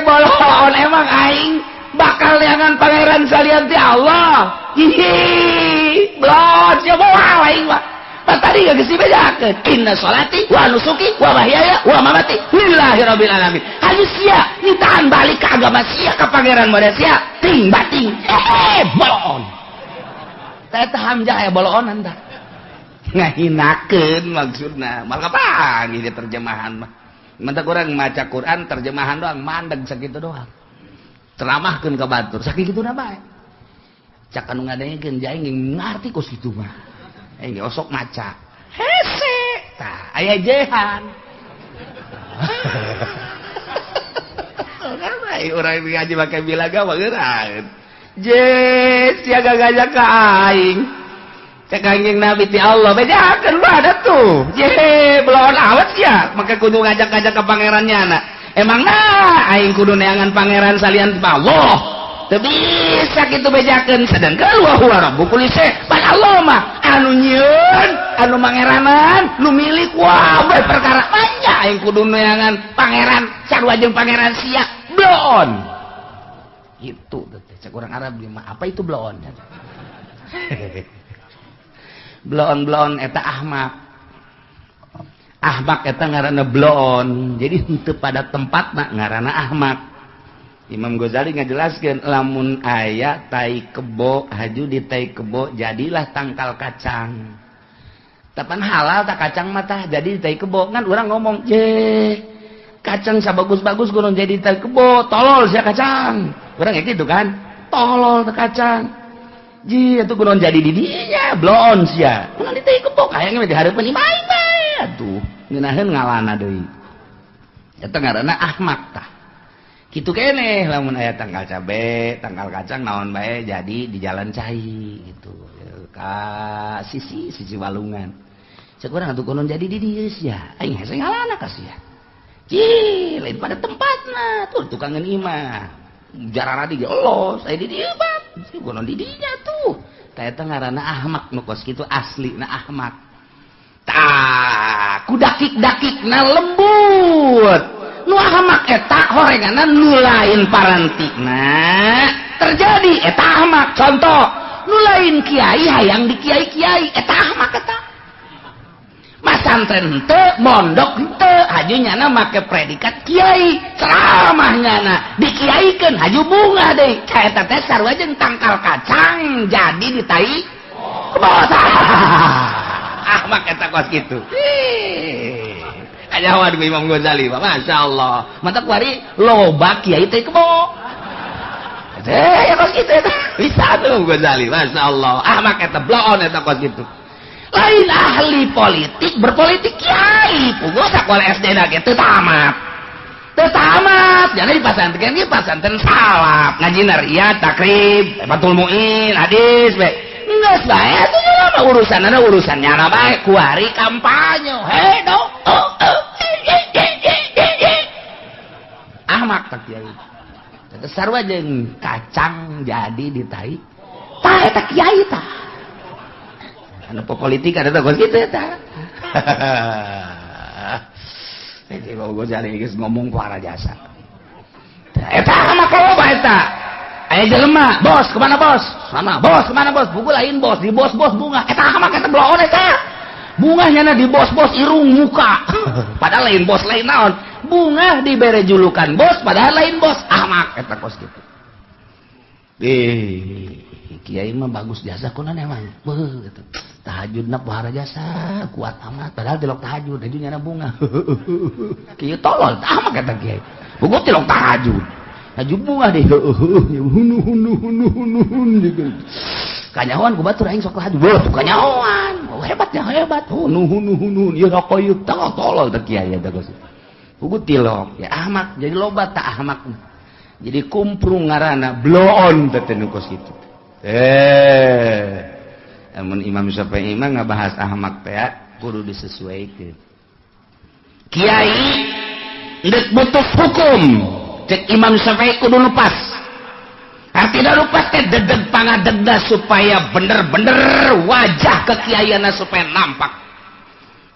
bolon emang aing bakal neangan pangeran salian ti Allah. Hihi, blon siapa aing mah. Tadi gak gesi bedakeun. Inna sholati wa nusuki wa mahyaya wa mamati lillahi rabbil alamin. Hayu sia nyitahan balik ke agama sia ka pangeran meureun sia ting bating. Bolon. Teh hamzah aya bolonan tah. Ngahinakeun maksudna. Mal kapangi di terjemahan mah. Mentak urang maca Quran terjemahan doang mandeg sakitu doang. Ceramahkeun ka batur sakituna bae. Cak anu ngadengekeun jaing ngarti ku situ mah. Ini osok maca hese tah aya jehan karena orang ngaji pakai bilaga mah geurang siaga gajah ka aing cek anjing nabi ti Allah bejakeun ada tuh belon awet ya maka kudu ngajak-ngajak ke pangerannya anak emang aing kudu neangan pangeran salian Allah teu bisa kitu bejakeun sedengkeun wa huwa rabbul kulli syai pan Allah mah anu nyieun anu mangeranan nu milik wae perkara anya aing kudu neangan pangeran sarua jeung pangeran sia blon itu teh cek urang Arab mah apa itu blon blon eta ahmak eta ngaranna blon jadi henteu pada tempatna ngaranna ahmak. Imam Ghazali ngajelaskeun lamun aya tai kebo haju di tai kebo jadilah tangkal kacang. Tapan halal tak kacang mah tah jadi di tai kebo kan urang ngomong kacang sabagus-bagus kudu jadi di tai kebo tolol sia kacang. Urang kayak gitu kan tolol teh kacang. Atuh kudu jadi di dinya blon sia. Kudu di tai kebo kayang mah dihareupeun imai bae atuh. Ngeunaheun ngalana deui. Eta ngaranna ahmak tah. Gitu keneh lamun aya tanggal cabe, tanggal kacang naon bae jadi di jalan cai gitu. Ka sisi walungan. Cek urang atuh kudu jadi di dieu sia. Aing hese ngalana ka sia. Lain pada tempatna tuh tukangan imah. Jarana di Allah, saya di dieu bab. Kudu di dinya tuh. Tah eta ngaranna ahmak nu kos kitu aslina ahmak. Tah, kudakik-dakikna lembut. Nu ahmak eta horenganan nu lain parantikna terjadi eta ahmak contoh nu lain kiai hayang di kiai-kiai eta ahmak eta masantren henteu mondok henteu haju nyana make predikat kiai ceramah nyana dikiaikeun haju bunga deui ka eta teh sarua jeung tangkal kacang jadi di tai kebawah ahmak eta kos kitu kajawan ku Imam Ghazali, Masya Allah. Mantap wari loba kiai teh kebo. Ya kos kitu eta. Bisa tuh Ghazali, Masya Allah. Ahmak eta blon eta kos kitu. Lain ahli politik berpolitik kiai. Puguh sakola SD na ge teu tamat. Teu tamat. Jadi di pasantren ge pasantren salaf, ngaji riyad, takrib, Fathul Muin, hadis we. Geus bae atuh mah urusannya na bae kuari kampanye. Hedo. Ahmak tak kiai. Terus sarua jeung kacang jadi di tai. Tah eta kiai tah. Anu politik ada teh kitu eta. Jadi kalau Ghazali geus ngomong ku arah jasa. Eta ahmak loba eta. Aya jelema, bos, kemana bos? Sana, bos, kemana bos? Buku lain bos, di bos-bos bunga. Eta ahmak eta bloon eta. Bunganya di bos-bos irung muka. Padahal lain bos lain naon. Bunga dibere julukan bos padahal lain bos ahmak eta kos kitu. Kiai mah bagus jasa kunaon emang. Beuh gitu. Tahajudna pohara jasa kuat amat padahal tilok tahajud hajunya bunga. Kieu tolol ahmak eta kiai. Buku tilok tahajud. Haju bunga deh. Gitu. Kanyahoan ku batur aing sok tahajud. Beuh kanyahoan. Hebatnya hebat. Hun. Ieu rokok ieu tolol teh kiai eta kos. Buku tilok ya ahmak jadi loba tak ahmak jadi kumprung ngaranna bloon teh nu kos kitu. Amun Imam Syafi'i mah ngabahas ahmak teh kudu disesuaikeun. Kiai deuk butuh hukum cek Imam Syafi'i kudu lupas. Artinya lupas teh dedeg pangadegna supaya bener-bener wajah kekiaiana supaya nampak.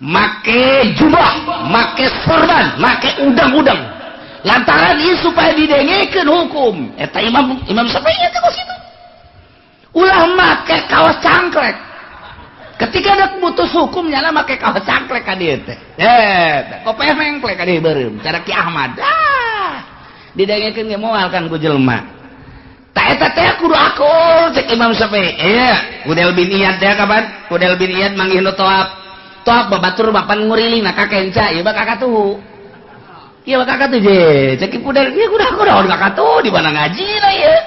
Make jubah, make sorban, make udang-udang. lantaran ieu supaya didengekeun hukum eta Imam Syafi'i teh kos kitu ulah make kaos cangklek ketika ada putus hukum nyana make kaos cangklek ka dieu teh kopeh mengklek ka dieu beureum cara Ki Ahmad didengekeun ge moal kan ku jelema ta eta teh kudu akul cek Imam Syafi'i Kudel bin Iyad teh kapan Kudel bin Iyad manggih nu toap babatur bapan nguriling ka kenca ieu bak kakatuh ieu bak kakatuh je cek Kudel ieu kudu kudu kakatuh di mana ngaji na ieu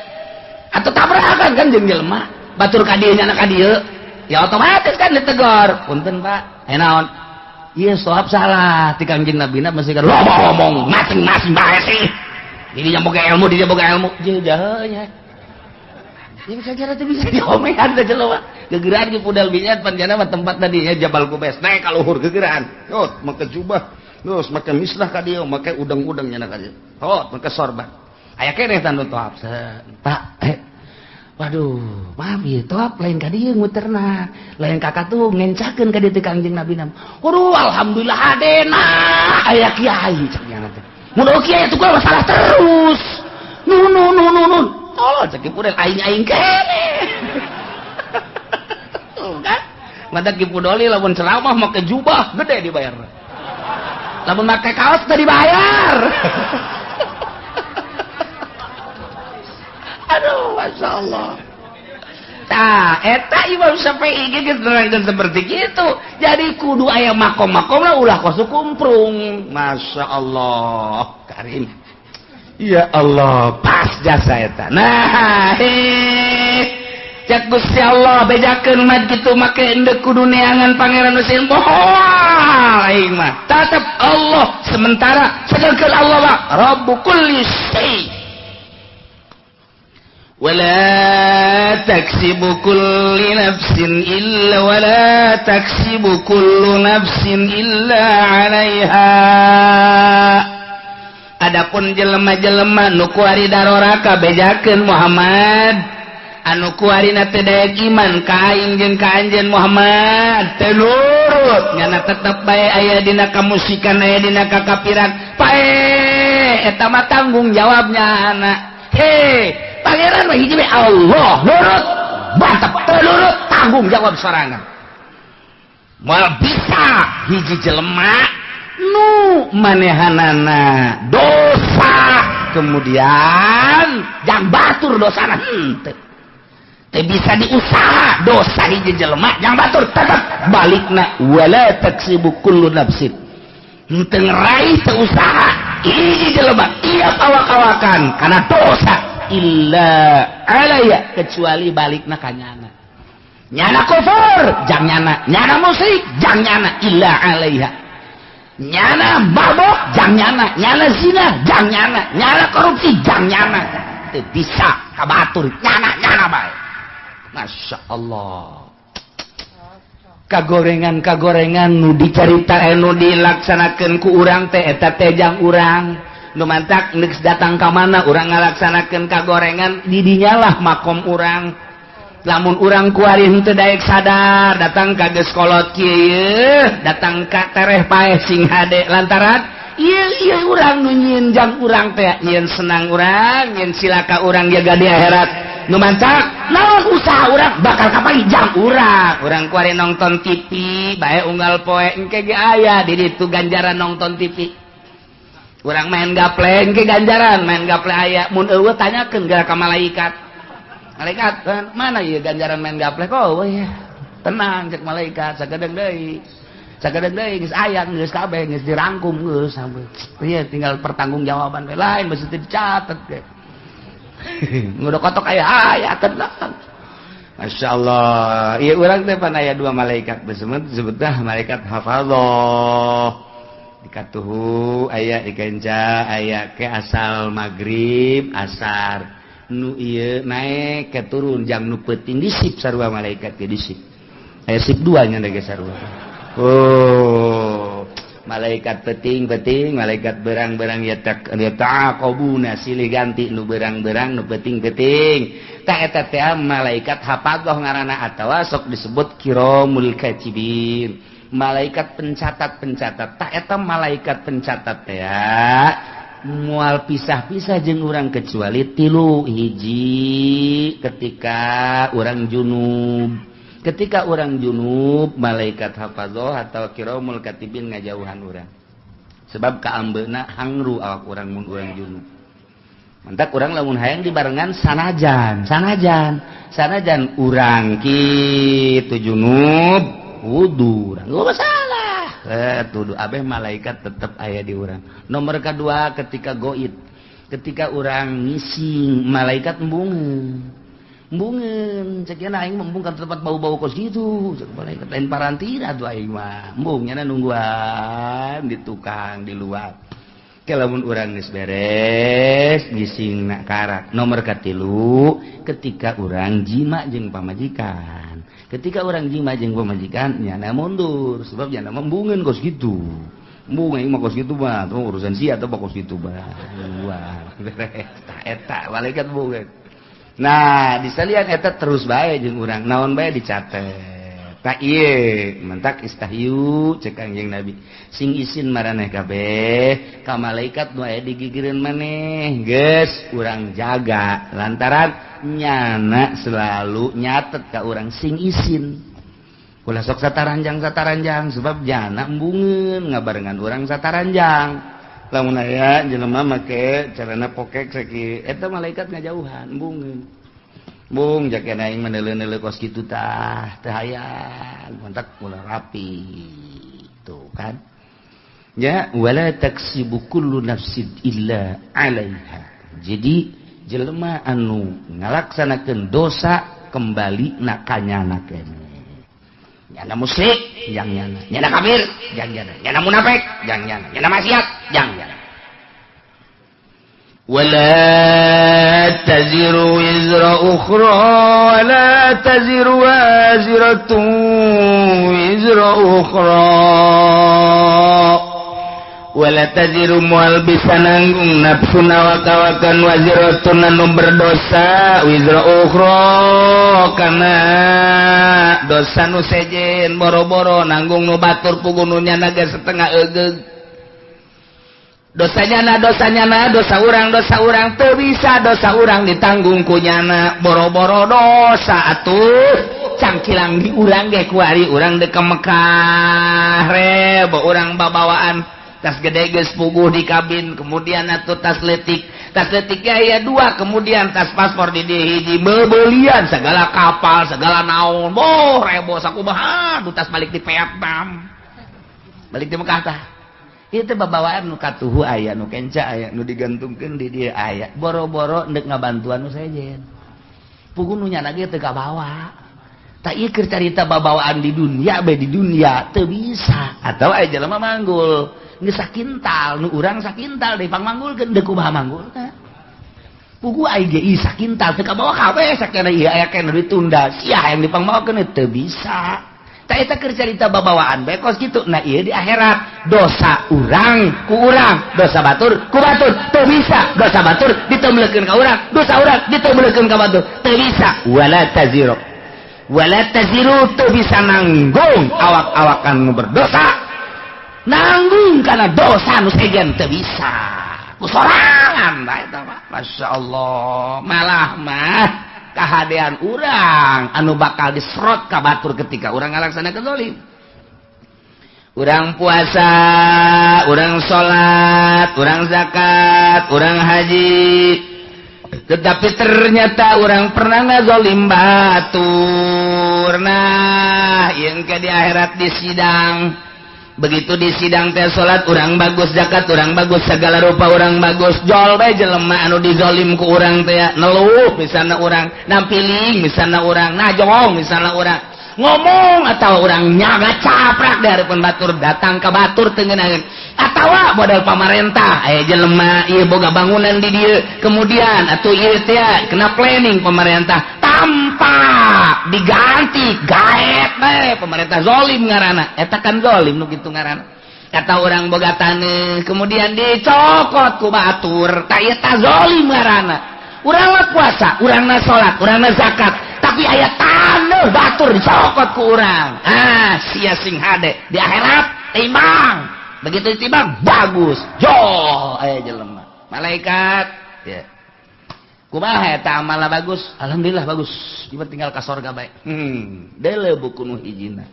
atau tabrakan kan jeung jelema batur ka dieu nyana ka dieu ya otomatis kan ditegur punten Pak naon ieu soab salah ti Kangjeng Nabi na mesti kan ngomong masing-masing bae sih ini yang boga ilmu dia boga ilmu je jahanya ini saja teh bisa diomehan teh jelema gegeran ki Pudel Binyat panjana mah tempat tadinya Jabal Kubais naik ka luhur gegeran tot make jubah terus make mislah ka dieu make udang-udang nyana ka dieu tot make sorban aya keneh tanu toap Pak waduh maaf ya toap lain ka dieu muterna lain kakatuh ngencakeun ka dieu teh Kangjeng Nabi nam waduh alhamdulillah hadena aya kiai cek nyana teh mun kiai atuh kumaha salah terus nun tolong cek Pudel aing keneh kan mata Ki Pudoli lamun ceramah make jubah gede dibayar lamun make kaos teh dibayar aduh masyaallah tah eta Imam Syafi'i geus nerangkeun seperti kitu jadi kudu aya makom-makomna ulah kosu kumprung masyaallah karim ya Allah pas jasa eta nah cek Gusti Allah bejakeun mah kitu make endeu kudu neangan pangeran nu sin moal aing mah tetep Allah sementara sedangkeun Allah mah Rabbul kulli syai wala taksibu kullu nafsin illa 'alaiha adapun jelema-jelema nu kuari daroraka bejakeun Muhammad anu kuarina teh daya iman ka aing jeung ka anjeun Muhammad teh nurut nyana tetep bae aya dina kamusikan aya dina kakafiran pae eta mah tanggung jawabnya anak pangeran mah hiji we Allah nurut mantep teu nurut tanggung jawab sorangan moal bisa hiji jelema nu manehanana dosa kemudian jang batur dosana teu bisa diusaha dosa hiji jelema jang batur tetep balikna wala taksibu kullu nafsin teu ngeraih teu usaha hiji jelema ieu awak-awakan kana dosa illa alaya kecuali balikna ka nyana kufur jang nyana musrik jang nyana illa alaiha nyana mabok jang nyana zina jang nyana korupsi jang nyana teu bisa kabatur nyana bae masyaallah kagorengan nu dicarita nu dilaksanakeun ku urang teh eta teh jang urang nu mantak neus datang ka mana urang ngalaksanakeun kagorengan didinya lah makom urang lamun urang kuari henteu daek sadar datang ka geus kolot kieu datang ka tereh paeh sing hade lantaran ieu urang nu nyieun jang urang teh nyieun senang urang nyieun silaka urang jaga di akhirat nu mantak naon usaha urang bakal kapagi jang urang kuari nonton TV bae unggal poe engke ge aya di ditu ganjaran nonton TV urang main gaple engke ganjaran main gaple aya mun eueuh tanyakeun ka malaikat mana ieu ganjaran main gaple kok ya tenang cek malaikat sagadeng deui geus aya geus kabeh geus dirangkum geus ieu tinggal pertanggungjawaban we lain mesti dicatet ge ngudu kotok aya tenang masyaallah ieu urang teh pan aya dua malaikat disebutna malaikat hafallah dikatuhu aya dikenca aya ke asal maghrib asar nu ieu naek ke turun jang nu peuting disip sarua malaikat ge disip aya sip 2 nya ge sarua malaikat peuting malaikat berang-berang ya taqabuna silih ganti nu berang-berang nu peuting ta eta teh malaikat hafadzah ngaranna atawa sok disebut kiramul katibin malaikat pencatat tak eta malaikat pencatat ya mual pisah-pisah jeung urang kecuali tilu. Hiji ketika urang junub. Ketika urang junub malaikat hafadzah atau kiramul katibin ngajauhan urang. Sebab kaambeuna hangru awak urang mun urang junub. Mantak urang lamun hayang dibarengan sanajan urang kitu junub wudu urang gak masalah. Tuduh abeh malaikat tetep aya di urang. Nomor kedua ketika goid, ketika urang ngising malaikat embungeun cek nya aing embung ka tempat bau-bau kos gitu cek malaikat lain parantira tuh aing mah embungnya nungguan di tukang di luar. Kalamun urang geus beres ngising nak karak. Nomor katilu ketika urang jima jeung pamajikan. Ketika urang jima jeung pamajikan nyana mundur sebab nyana membungeun kos gitu. Embung aing mah kos gitu mah tuh urusan sia atau kos gitu mah. Wah, beres eta malaikat bungeun. Nah, disalian eta terus bae jeung urang. Naon bae dicatet. Tak ieu mentak istahyu cek Kangjeng Nabi. Sing isin maraneh kabeh ka malaikat nu aya di gigireun maneh. Geus urang jaga lantaran nyana selalu nyatet ka urang sing isin. Ulah sok sataranjang sebab jana embungeun ngabarengan urang sataranjang. Lamun aya jelema make carana pokek sakieu eta malaikat ngajauhan embungeun. Bung jakeun aing meneuleuh-neuleuh kos kitu tah teu hayang mantak ulah rapi tuh kan ya wala taksibu kullu nafsin illa 'alaiha. Jadi jelema anu ngalaksanakeun dosa kembali na kanyana keneh. Nyana musyrik jang nyana kafir jang nyana munafik jang nyana maksiat jang nyana. ولا تزر وزر أخرى ولا تزر وازرة وزر أخرى ولا تزر mual bisa nanggung nafsu nawakawakan waziratun anu berdosa wizra ukhra kana dosa nu sejen boro-boro nanggung nu batur pugununya naga setengah egeug. Dosanya dosa urang teu bisa dosa urang ditanggung ku nyana boro-boro dosa atuh cangkilang di urang ge kuari urang dek ke Mekah rebo urang babawaan tas gede geus puguh di kabin kemudian atuh tas letiknya aya dua kemudian tas paspor di hiji beubeulian segala kapal segala naon boh rebo sakumaha tas balik di Vietnam balik di Mekah tah. Itu babawaan nu katuhu aya nu kenca aya nu digantungkeun di dieu aya boro-boro ndek ngabantuan nu sejen puguh nu nyana ge teu kabawa tak ieu keur carita babawaan di dunia bae di dunia teu bisa atau aya jelema manggul geus sakintal nu urang sakintal deui pangmanggulkeun deuk kumaha manggulna puguh aya ge ieu sakintal teu kabawa kabeh sakana ieu aya keneh ditunda sia hayang dipangmawakeun teu bisa. Tak eta keur carita babawaan bae kos kitu. Nah ieu di akhirat dosa urang ku urang, dosa batur ku batur teu bisa. Dosa batur diteumleukeun ka urang, dosa urang diteumleukeun ka batur teu bisa. Wala taziru teu bisa nanggung awak-awakan nu berdosa. Nanggung kana dosa nu sejen teu bisa. Ku sorangan bae eta mah. Masyaallah, malah mah kahadean urang anu bakal diserot ka batur ketika urang ngalaksanakeun zalim. Urang puasa, urang salat, urang zakat, urang haji. Tetapi ternyata urang pernah ngazalim batur. Nah, yang ke di akhirat di sidang. Begitu di sidang teh salat urang bagus, zakat urang bagus, segala rupa urang bagus. Jol bae jelema anu dizalim ku urang teh neluh misalna urang, nampiling misalna urang, najong misalna urang. Ngomong atawa urang nyaga caprak di hareupeun batur datang ka batur teu ngeunaheun. Atawa modal pamarentah aya jelema ieu boga bangunan di dieu, kemudian atuh ieu teh kena planning pamarentah tanpa diganti gaet bae pemerintah zalim ngaranna eta kan zalim nu kitu ngaranna kata urang boga taneuh kemudian dicokot ku batur ta ieu tah zalim ngaranna urang mah puasa urangna salat urangna zakat tapi aya taneuh batur dicokot ku urang sia sing hade di akhirat timbang begitu ditimbang bagus joh aya jelema malaikat ya kumaha eta amalna bagus alhamdulillah bagus ieu tinggal ka sorga bae deuleu buku nu hijina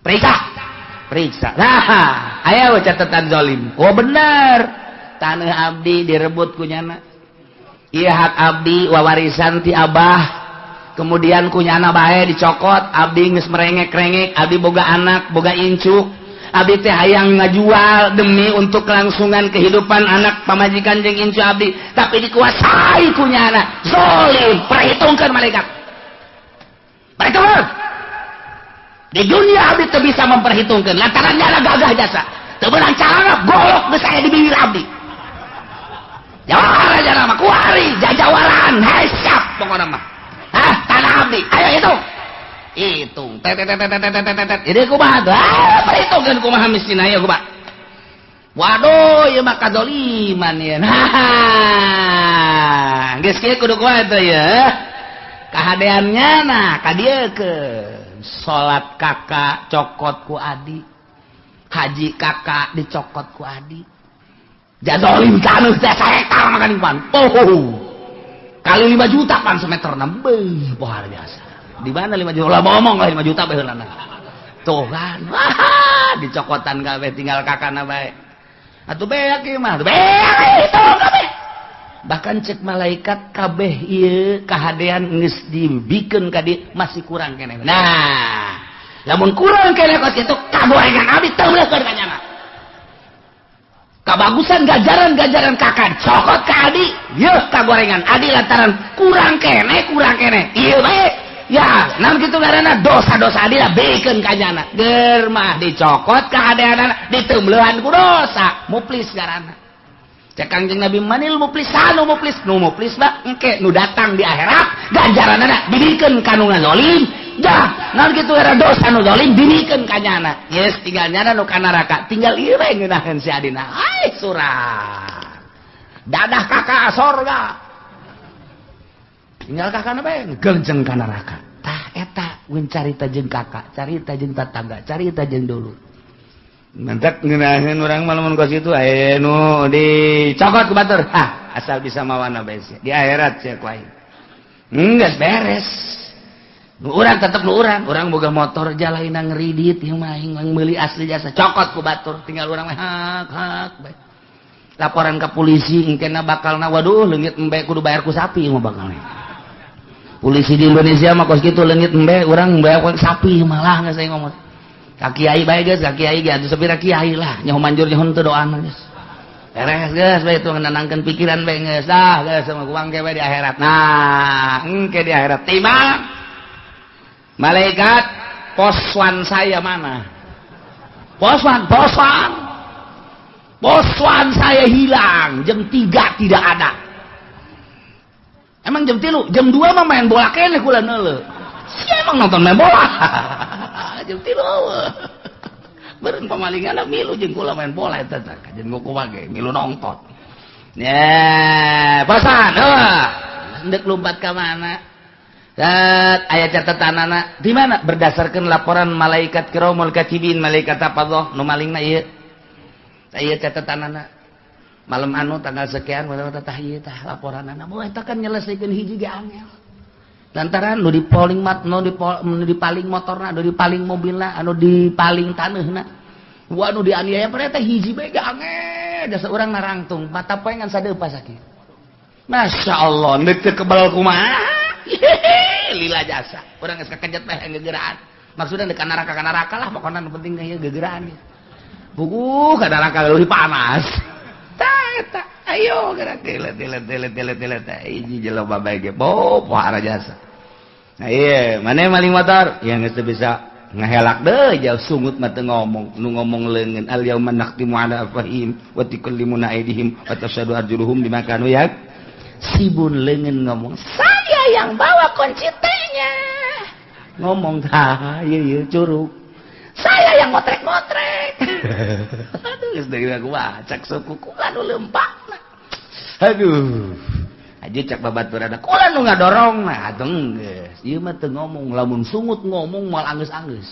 periksa nah aya catatan zalim oh bener taneuh abdi direbut ku nyana ieu hak abdi wawarisan ti abah kemudian kunyana bae dicokot abdi geus merengek-rengek abdi boga anak boga incuk abdi teh hayang ngajual demi untuk kelangsungan kehidupan anak pamajikan jeung incuk abdi tapi dikuasai kunyana zalim perhitungkeun malaikat perhitungkeun di dunia abdi teu bisa memperhitungkeun lantaran nyana gagah jasa teu beunang carana golok geus aya di bibir abdi jawara jana mah kuari jajawalan hesap pokona mah tanah abdi ayo hitung jadi kumaha perhitungkeun kumaha miskin aya kumaha waduh ieu mah kadzaliman ya nah geus kieu kudu kumaha teh ya kahadeannya nah kadieukeun salat kakak cokot ku adi haji kakak dicokot ku adi jazalim kanu teh saektar makan iman kali 5 juta pan semeter nambah luar biasa di mana 5 juta lah ngomong lah 5 juta baheulana tuh kan dicokotan kabeh tinggal kakana bae atuh beak ieu mah beak itu kabeh bahkan cek malaikat kabeh ieu kahadean geus dibikeun ka dieu masih kurang keneh nah lamun kurang keneh kos kitu kagorengan abdi teu beuleukeun ka nyana kabagusan gajaran kakak cokot ka adi yeuh kagorengan adi lantaran kurang kene ieu bae ya namun kitu ngaranna dosa-dosa adi lah bikeun ka nyana geur mah dicokot ka adeanana diteumleuhan ku dosa muflis ngaranna cek Kangjeng Nabi manil muflis nu muflis mah engke nu datang di akhirat ganjaranna dibikeun ka nu ngazolim dah namun kitu era dosa nu zalim dibikeun ka nyana yes tinggal nyana nu ka neraka tinggal ieu bae ngeunaheun si adina ai surat dadah kakak sorga tinggal kakana bae geunjeng ka neraka tah eta mun carita jeung kakak carita jeung tetangga carita jeung dulur mantap ngeunaheun urang mah lamun ka situ aya nu dicokot ku batur asal bisa mawana bae di akhirat cek wae geus beres urang tetep nu urang boga motor jalaina ngeridit ieu mah meuli asli jasa cokot ku batur tinggal urang mah hak bae laporan ka polisi engkena bakalna waduh leungit embe kudu bayar ku sapi mah bakalna polisi di Indonesia mah kos kitu leungit embe urang bayar ku sapi malah geus saya ngomong ka kiai bae geus ka kiai ge atuh sepira kiai lah nyaho manjur nyaho teu doana geus beres geus bae itu nenangkeun pikiran bae geus geus sama kuang ge bae di akhirat nah engke di akhirat timbang malaikat poswan saya mana poswan saya hilang jam 3 tidak ada emang jam 3 jam 2 mah main bola keneh kula neuleuh si emang nonton main bola jam 3 beureun pamalinganna milu jeung kula main bola eta teh jeung kumaha ge milu nonton ya pasan ndek lompat ka mana ayat catatanana di mana berdasarkan laporan malaikat kiramul katibin malaikat hafadzah nu malingna ieu aya catatanana malam anu tanggal sekian tah ieu tah laporanana moh eta kan nyelesaikeun hiji ge angel lantaran nu dipaling dipaling motorna nu dipaling mobilna anu dipaling taneuhna anu dianiaya pada teh hiji bae ge angel da urang narangtung mata poe ngan sadeupa sakieu masyaallah neuk teu kebal kumaha lila jasa urang geus kakejat teh gegeraan maksudna deuk ka neraka lah pokona nu penting ieu gegeraan buku ka neraka leuwih panas tah eta ayo gerak telet hiji jelema bae ge pohara jasa nah ieu mane maling motor ya geus teu bisa ngahelak deui jauh sungut mah teu ngomong nu ngomong leungeun al yauma naqtimu ala afahim wa tukallimuna aydihim wa tashhadu arjuluhum bima kanu sibun leungeun ngomong saya yang bawa kunci T-nya ngomong ieu curug saya yang motrek-motrek aduh geus deui aku cek suku kula nu leumpakna aduh aja cek babaturana kula nu ngadorongna atuh geus ieu mah teu ngomong lamun sungut ngomong moal anggeus-anggeus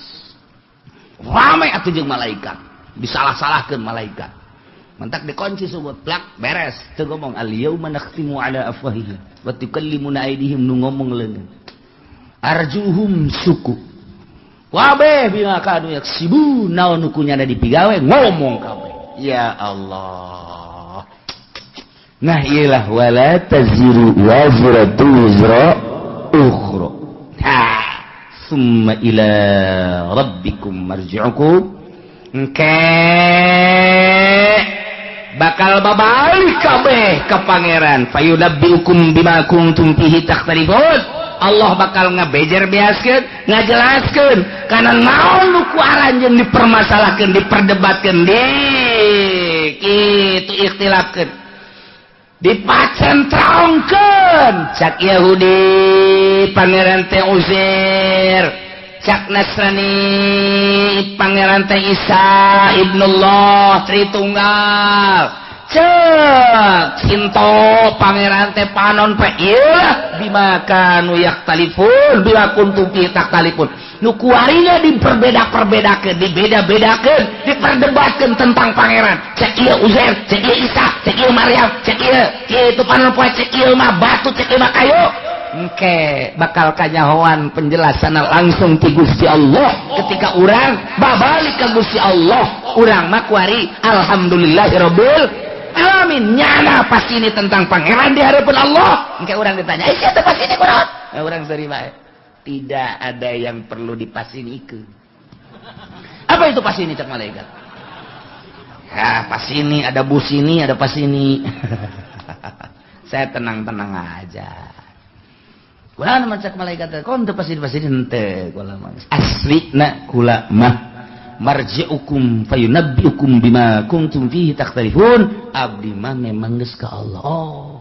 rame atuh jeung malaikat disalah-salahkeun malaikat mentak dikunci subut plak beres teu ngomong al yauma nakhtimu ala afwahihim wa tukallimuna aydihim nu ngomong leungeun arjuhum suku kabeh bima kanu yaksibu naon nu kunyana dipigawe ngomong kabeh ya Allah. Nah iyalah wala taziru wazratu wizra ukhra summa ila rabbikum marji'ukum bakal babalik kabeh ka pangeran fayunabbiukum bima kuntum fihi takhtalifun. Allah bakal ngabejer beaskeun ngajelaskeun kana naon nu ku aranjeun dipermasalahkeun diperdebatkeun kitu ikhtilafkeun dipacentraongkeun cak Yahudi pangeran teh Uzair cak Nasrani pangeran teh Isa ibnullah Tritunggal cek Sinto pangeran teh panon pe ieu bima kanu yaktalifun bima kuntum fi taktalifun nu kuarinya diperbeda-perbedakeun dibeda-bedakeun diperdebatkeun tentang pangeran cek ieu Uzair cek ieu Isa cek ieu Maryam cek ieu kitu panon poe cek ieu mah batu cek ieu mah kayu engke bakal kanyahoan penjelasan langsung ti Gusti Allah ketika urang babalik ka Gusti Allah urang mah kuari alhamdulillahirabbil alamin nyana pasti ini tentang pangeran di hadapan Allah engke urang ditanya siapa pasti ini kunaon urang terima tidak ada yang perlu dipasinikeun apa itu pasini cak malaikat ya pasini ada busini ada pasini saya tenang-tenang aja. Kula mah cak malaikat kon teu pasini henteu kula mah asrina kula mah marji'ukum fayunabbiukum bima kuntum fihi takhtalifun abdi mah memang geus ka Allah. Oh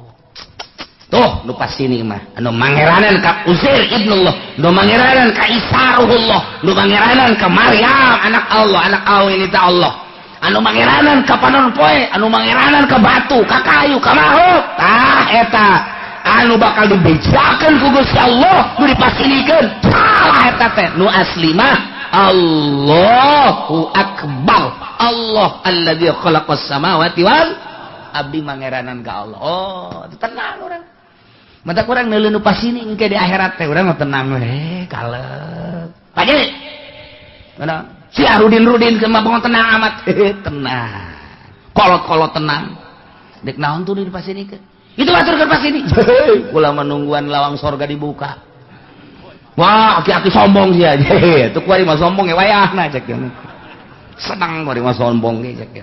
tuh nu pasini mah anu mangeranan ka Uzair ibnullah nu mangeranan ka Isa ruhullah nu mangeranan ka Maryam anak Allah anak awin itu Allah anu mangeranan ka panon poe anu mangeranan ka batu ka kayu ka makhluk tah eta anu bakal dibejakeun ku Gusti Allah nu dipasinikeun salah eta teh nu asli mah Allahu akbar Allah alladzi khalaqas samawati wal abdi mangeranan ka Allah. Oh tenang urang mata urang neuleuh nu pasini engke di akhirat teh urang mah tenang we kalem pagi mana si Rudin ke mah tenang amat tenang kolot-kolot tenang dek naon tuh dipasinikeun itu atur ke pasini kula menungguan lawang sorga dibuka wah aki-aki sombong sih aja tuh kuari mah sombong ya wayahna cek senang kuari mah sombong ge cek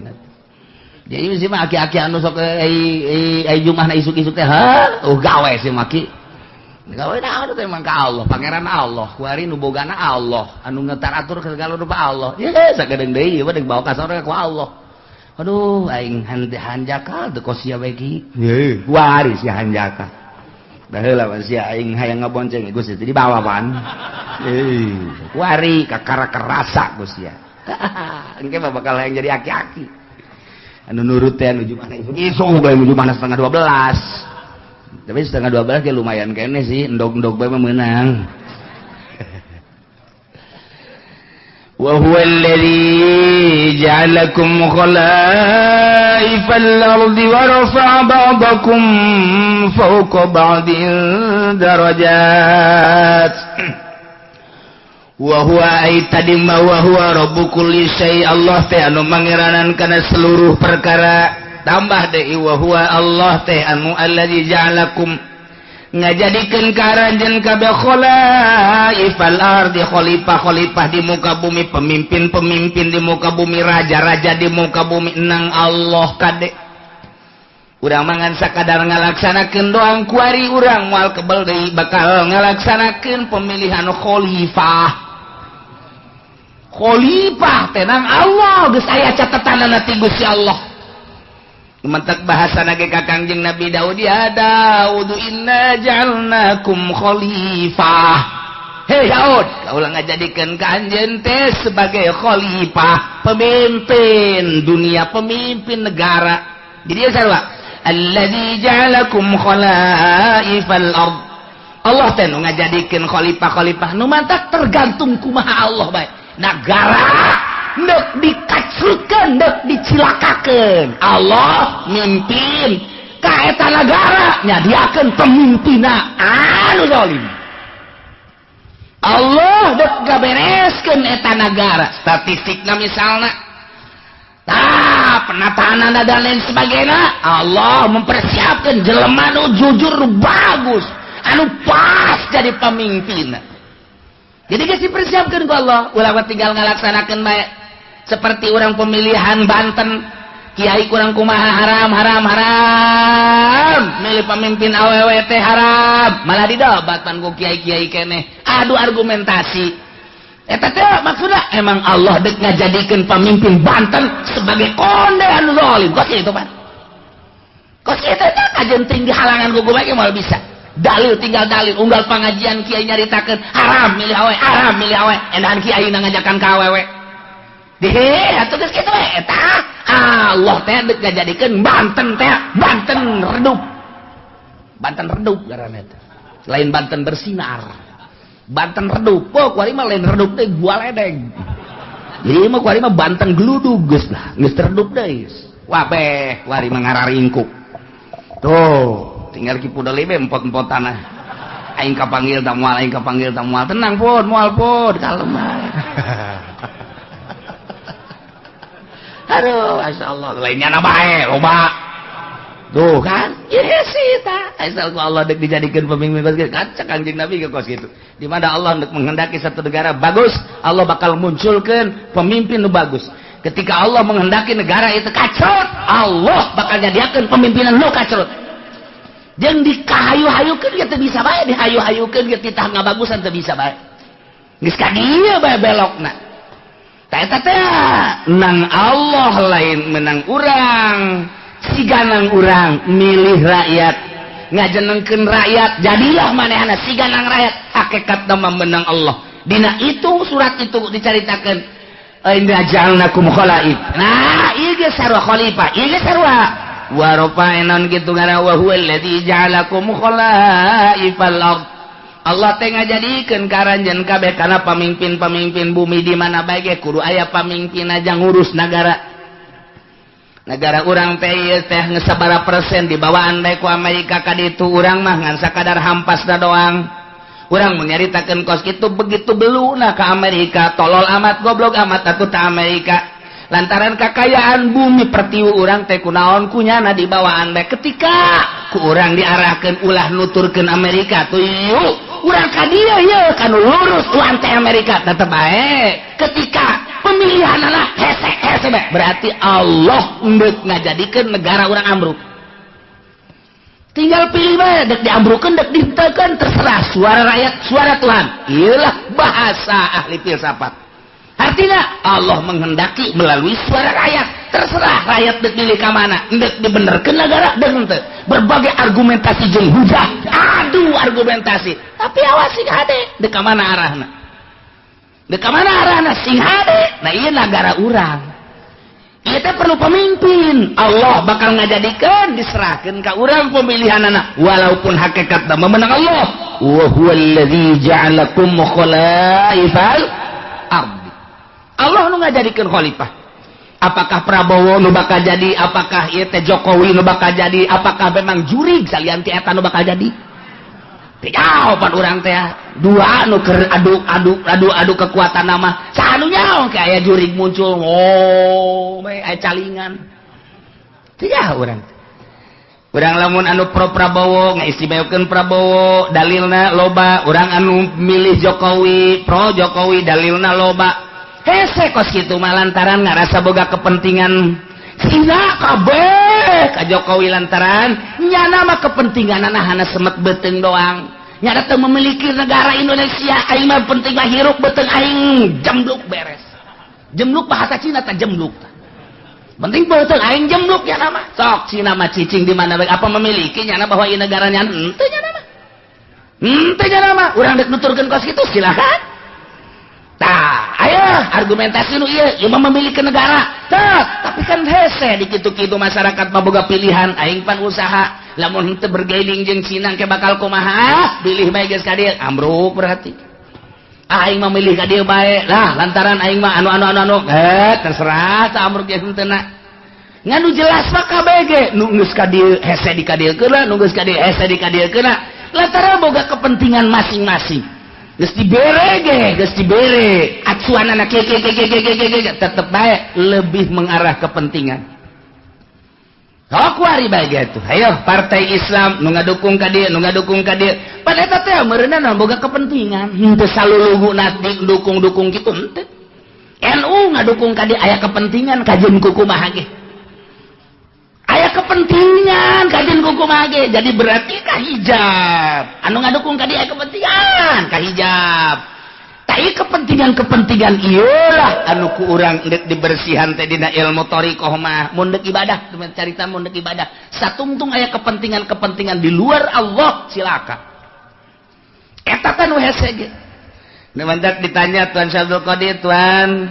jadi sih mah aki-aki anu sok ai Jumat isuk-isuk teh gawe sih maki gawe naon teh mah ka Allah pangeran Allah kuari nu bogana Allah anu ngetar atur ke segala rupa Allah ye sagedeung deui ieu deuk bawa ka sorga ku Allah. Aduh aing hanjaka teu kosia bae ki ye kuari si hanjaka da heula mah sia aing hayang ngabonceng Gusti teh dibawa pan kuari kakara kerasa Gusti ya engke mah bakal hayang jadi aki-aki anu nurut teh anu Jumat isuk bae menuju mana setengah 12 tapi setengah 12 ge lumayan kene sih endog-endog bae mah meunang wa huwa alladzi ja'alakum khalaifal ardi wa rafa'a ba'dakum fawqa ba'din darajat wa huwa aitadimma wa huwa rabbu kulli syai Allah teh anu mangeranan kana seluruh perkara tambah deui wa huwa Allah teh anu alladzi ja'alakum ngajadikeun karanjeun kabeh khalaifal ardi khalifah-khalifah di muka bumi pemimpin-pemimpin di muka bumi raja-raja di muka bumi enang Allah kade urang mangan sakadar ngalaksanakeun doang kuari urang moal kebel deui bakal ngalaksanakeun pemilihan khalifah tenang Allah geus aya catatanana ti Gusti Allah. Mentak bahasa nage kakangjeng Nabi Daud ya Daud inna ja'alnakum khalifah. Hei Daud, kaulah ngajadikeun ka anjeun teh sebagai khalifah, pemimpin dunia, pemimpin negara. Jadi sarua, allazi ja'alakum khalaifal ard. Allah teh nu ngajadikeun khalifah-khalifah nu mantak tergantung kumaha Allah bae. Negara dek dikacrutkeun dek dicilakakeun Allah mimpin ka eta nagara nyadiakeun pemimpinna anu zalim Allah dek gabereskeun eta nagara statistikna misalna penataan dan lain sebagainya Allah mempersiapkan jelema anu jujur bagus anu pas jadi pemimpin jadi geus dipersiapkan ku Allah ulah tinggal ngalaksanakeun bae seperti orang pemilihan Banten kiai kurang kumaha haram milih pemimpin awewe teh haram malah didobatkan ku kiai-kiai keneh adu argumentasi eta teh maksudna emang Allah dek ngajadikeun pemimpin Banten sebagai konde anu zalim kos itu Pak kos itu teh kajenting di halangan ku bae moal bisa dalil tinggal dalil unggal pengajian kiai nyaritakeun haram milih awe endahan kiai ngajakan ka awewe deh atuh geus kitu we eta Allah teh dek ngajadikeun Banten teh Banten redup ngaranna teh lain Banten bersinar Banten redup, kuari mah lain redup teh gua ledeng. Jadi mah kuari mah Banten geludug geus lah, geus redup deui. Wah beh, kuari mah ngararingkuk. Tuh, tinggal ki pudeli be empot-empotanna. Aing kapanggil ta moal, tenang pun, moal pun, kalem bae. Aduh, masyaallah, lainnya na bae, loba. Tuh kan, iya sih ta. Asal ku Allah dek dijadikan pemimpin bagus, kacak Kanjeng Nabi ke kos gitu. Di mana Allah hendak menghendaki satu negara bagus, Allah bakal munculkan pemimpin nu bagus. Ketika Allah menghendaki negara itu kacrut, Allah bakal jadiakeun pemimpinan nu kacrut. Jeung dikahayu-hayukeun ge teu bisa bae, dihayu-hayukeun ge titah ngabagusan teu bisa bae. Geus ka dieu bae belokna. Ta eta teh nang Allah lain menang urang. Siganang urang milih rakyat ngajenengkeun rakyat jadilah manehna siganang rakyat hakikat nama menang Allah dina itu surat itu dicaritakeun inna ja'alnakum khalaif nah ieu ge sarua khalifah ieu ge sarua wa rafa'nan kitu ngana wa huwal ladzi ja'alakum khalaifal ard Allah teh ngajadikeun karanjeun kabeh kana pamimpin-pamimpin bumi di mana bae ge kudu aya pamimpin aja ngurus negara urang teh sabaraha persen dibawaan bae ku Amerika ka ditu urang mah ngan sakadar hampasna doang urang mun nyaritakeun kos kitu begitu beluna ka Amerika tolol amat goblok amat atuh ta Amerika lantaran kakayaan bumi pertiwu urang teh kunaon kunyana dibawaan bae ketika ku urang diarahkeun ulah nuturkeun Amerika tuh urang ka dieu ye kanu lurus uang teh Amerika tetep bae ketika pemilihan anak hese berarti Allah ndek ngajadikeun negara urang ambruk tinggal pilih bae dek diambrukeun dek dihenteukeun terserah suara rakyat suara Tuhan iyalah bahasa ahli filsafat artinya Allah menghendaki melalui suara rakyat terserah rakyat dek milih ka mana ndek dibenerkeun negara dek henteu berbagai argumentasi jeung hujah adu argumentasi tapi awas sing hade dek ka mana arahna dek ka mana arahna sing hade nah ieu negara urang kita perlu pemimpin Allah bakal ngajadikeun diserahkeun ka urang pemilihanana walaupun hakikat nama menang Allah wa huwal ladzi ja'alakum khalaifal ard Allah nu ngajadikeun khalifah apakah Prabowo nu bakal jadi apakah ieu teh Jokowi nu bakal jadi apakah memang jurig salian ti eta nu bakal jadi jawaban urang teh dua anu keur adu kekuatan nama sanu nyaho ke aya jurig muncul bae aya calingan teu urang lamun anu pro Prabowo ngaistimewakeun Prabowo dalilna loba urang anu milih Jokowi pro Jokowi dalilna loba hese kos kitu mah lantaran ngarasa boga kepentingan sina kabeh ka Jokowi lantaran nyana mah kepentinganana hana semet beuteung doang nyana teu memiliki negara Indonesia aing mah penting mah hirup beuteung aing jembluk beres jembluk bahasa Cina teh jembluk penting beuteung aing jembluk nyana mah sok Cina mah cicing di mana bae apa memiliki nyana bahwa ieu negara nyana henteu nyana mah urang dek nuturkeun kos kitu silakan tah ayo argumentasi nu ieu mah memiliki negara tapi kan hese di kitu-kitu masyarakat mah boga pilihan aing pan usaha lamun henteu bergaining jeung Cina ke bakal kumaha pilih bae geus ka dieu ambruk berarti Aing mah milih ka dieu bae lah lantaran aing mah anu terserah sa amruk ge henteu. Nganu jelas mah kabeh ge nu geus ka dieu hese di ka dieu keuna nu geus ka dieu hese di ka dieu keuna lantaran boga kepentingan masing-masing geus dibere acuanana ke tetep bae lebih mengarah kepentingan. Sok wari bae gitu. Hayo partai Islam nu ngadukung ka dieu pada eta teh meureunana boga kepentingan henteu saluluguna dukung kitu henteu. NU ngadukung ka dieu aya kepentingan kajeun kumaha ge. Aya kepentingan kajeun kumaha ge. Jadi berarti kahijab. Anu ngadukung ka dieu aya kepentingan kahijab. Tapi kepentingan iyalah anu ku urang dek dibersihan teh dina ilmu thariqah mah mun deuk ibadah carita mun deuk ibadah satungtung aya kepentingan di luar Allah silakan eta teh nu hese ge nu mantak ditanya Tuan Syabdul Qadir Tuan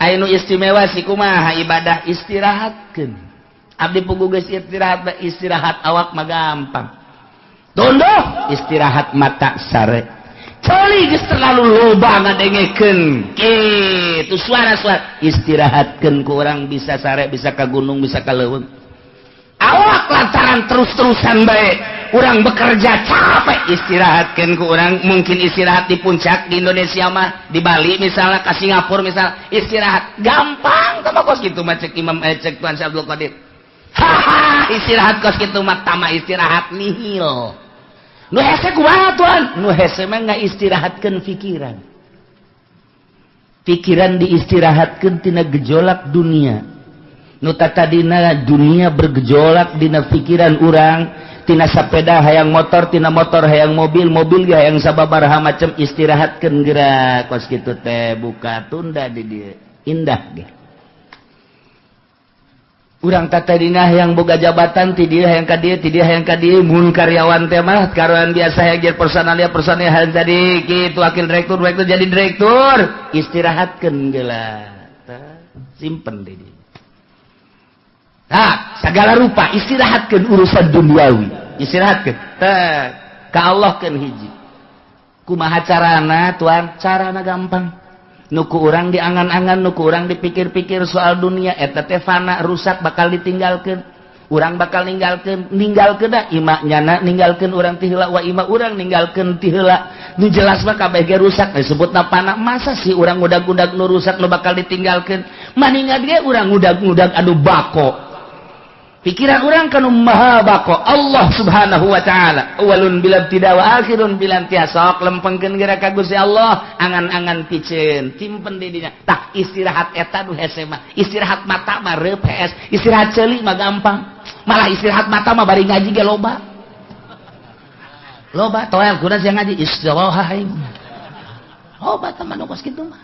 aya nu istimewa si kumaha ibadah istirahatkeun abdi puguh geus istirahat awak mah gampang dondoh istirahat mata sare coli geus terlalu loba ngadengekeun kitu suara-suara istirahatkeun ku urang bisa sare bisa ka gunung bisa ka leuweung awak lantaran terus-terusan bae urang bekerja capek istirahatkeun ku urang mungkin istirahat di puncak di Indonesia mah di Bali misalnya ka Singapura misal istirahat gampang tama kos kitu mah cek Imam cek Tuan Syabdul Qadir haha istirahat kos kitu mah tama istirahat nihil. Nu hese kumaha Tuan? Nu hese mah ngaistirahatkeun pikiran. Pikiran diistirahatkeun tina gejolak dunia. Nu tatadina dunia bergejolak dina pikiran urang, tina sapeda hayang motor, tina motor hayang mobil, mobil ge hayang sababaraha macam istirahatkeun geura kos kitu teh buka tunda di dieu. Indah ge. Urang tatadina hayang boga jabatan ti dieu hayang ka dieu mun karyawan teh mah karyawan biasa hayang personalia hayang jadi kitu wakil direktur jadi direktur istirahatkeun geula simpen di dieu segala rupa istirahatkeun urusan duniawi istirahatkeun ka Allah keun hiji kumaha carana Tuan carana gampang nuku urang diangan-angan nuku urang dipikir-pikir soal dunia eta teh fana rusak bakal ditinggalkeun urang bakal ninggalkeun da ima nyana ninggalkeun urang ti heula wa ima urang ninggalkeun ti heula nu jelas mah kabeh ge rusak disebutna fana masa sih urang udag-udag nu rusak nu bakal ditinggalkeun maningat ge urang udag-udag anu bako pikiran urang kanu maha bako Allah subhanahu wa ta'ala awalun bila tidak wa akhirun bila tiasok lempengkeun geura ka Gusti Allah angan-angan piceun timpen di dinya tah istirahat eta nu hese mah istirahat mata mah reup hees istirahat ceuli mah gampang malah istirahat mata mah bari ngaji ge loba toel kuda sia ngaji istirahat loba tah mah kos kitu mah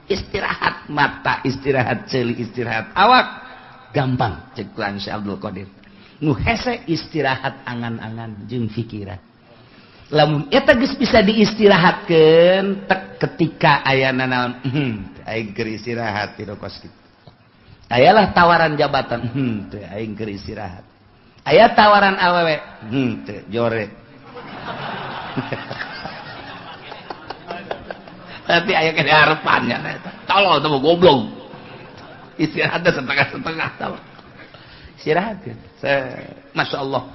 istirahat mata istirahat ceuli istirahat awak gampang cek Tuan Syabdul Qadir nu hese istirahat angan-angan jeung pikiran lamun eta geus bisa diistirahatkeun tek ketika ayana naon aing keur istirahat ti kos kitu ayalah tawaran jabatan teu aing keur istirahat aya tawaran awewe teu jore tapi aya ke harapannya eta tolol teu goblok istirahat setengah-setengah tahu istirahatkeun Masya Allah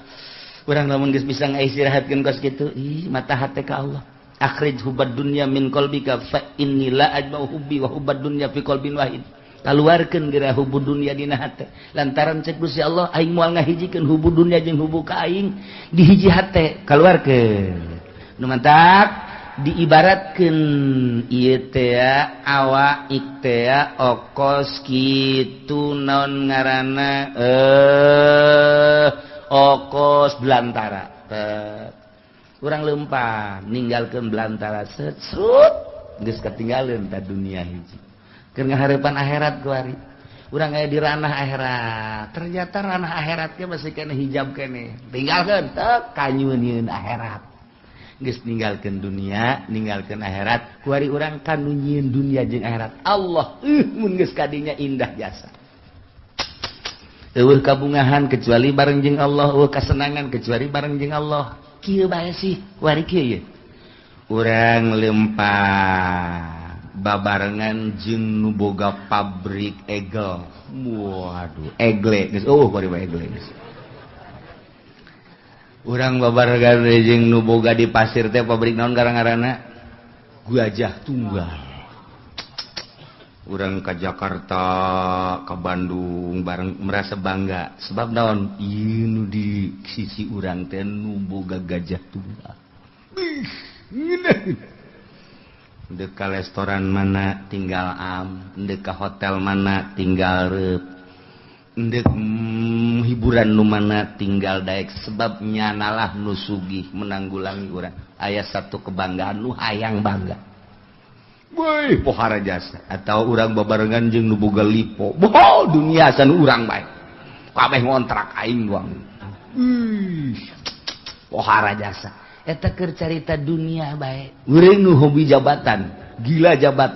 urang lamun geus bisa ngaistirahatkeun kos kitu mata hate ka Allah akhrij hubad dunya min qalbika fa inni la ajma'u hubbi wa hubad dunya fi qalbin wahid kaluarkeun geura hubud dunya dina hate lantaran cek Gusti Allah aing moal ngahijikeun hubud dunya jeung hubbu ka aing di hiji hate kaluarkeun nu mantap diibaratkeun ieu teh awak teh okos kitu naon ngaranna okos belantara urang leumpah ninggalkeun belantara srut geus katinggalieun ta dunia hiji keur ngahareupan akhirat kuari urang aya di ranah akhirat ternyata ranah akhirat ge masih kena hijab kene tinggalkeun teu kanyueun akhirat geus ninggalkeun dunia ninggalkeun akhirat kuari urang kanu nyieun dunia jeung akhirat Allah mun geus kadinya indah jasa eueuh kabungahan kecuali bareng jeung Allah eueuh kasenangan kecuali bareng jeung Allah kieu bae sih kuari kieu ye urang lempah babarengan jeung nu boga pabrik egel. Waduh, egle geus bari egle geus. Urang babarengan jeung nu boga di pasir teh pabrik naon garang-garana? Gajah Tunggal. Urang ka Jakarta, ka Bandung bareng merasa bangga sebab naon? Ieu nu di sisi urang teh nu boga Gajah Tunggal. Dek ka restoran mana tinggal am, dek ka hotel mana tinggal reup, dek hiburan nu mana tinggal daek sebab nyanalah nu sugih menanggulangi urang. Aya satu kebanggaan nu hayang bangga. Woi, pohara jasa atau urang babarengan jeung nu boga lipo. Boh, dunia san urang bae. Kabeh ngontrak aing doang. Pohara jasa. Eta keur carita dunia bae. Urang nu hobi jabatan, gila jabatan.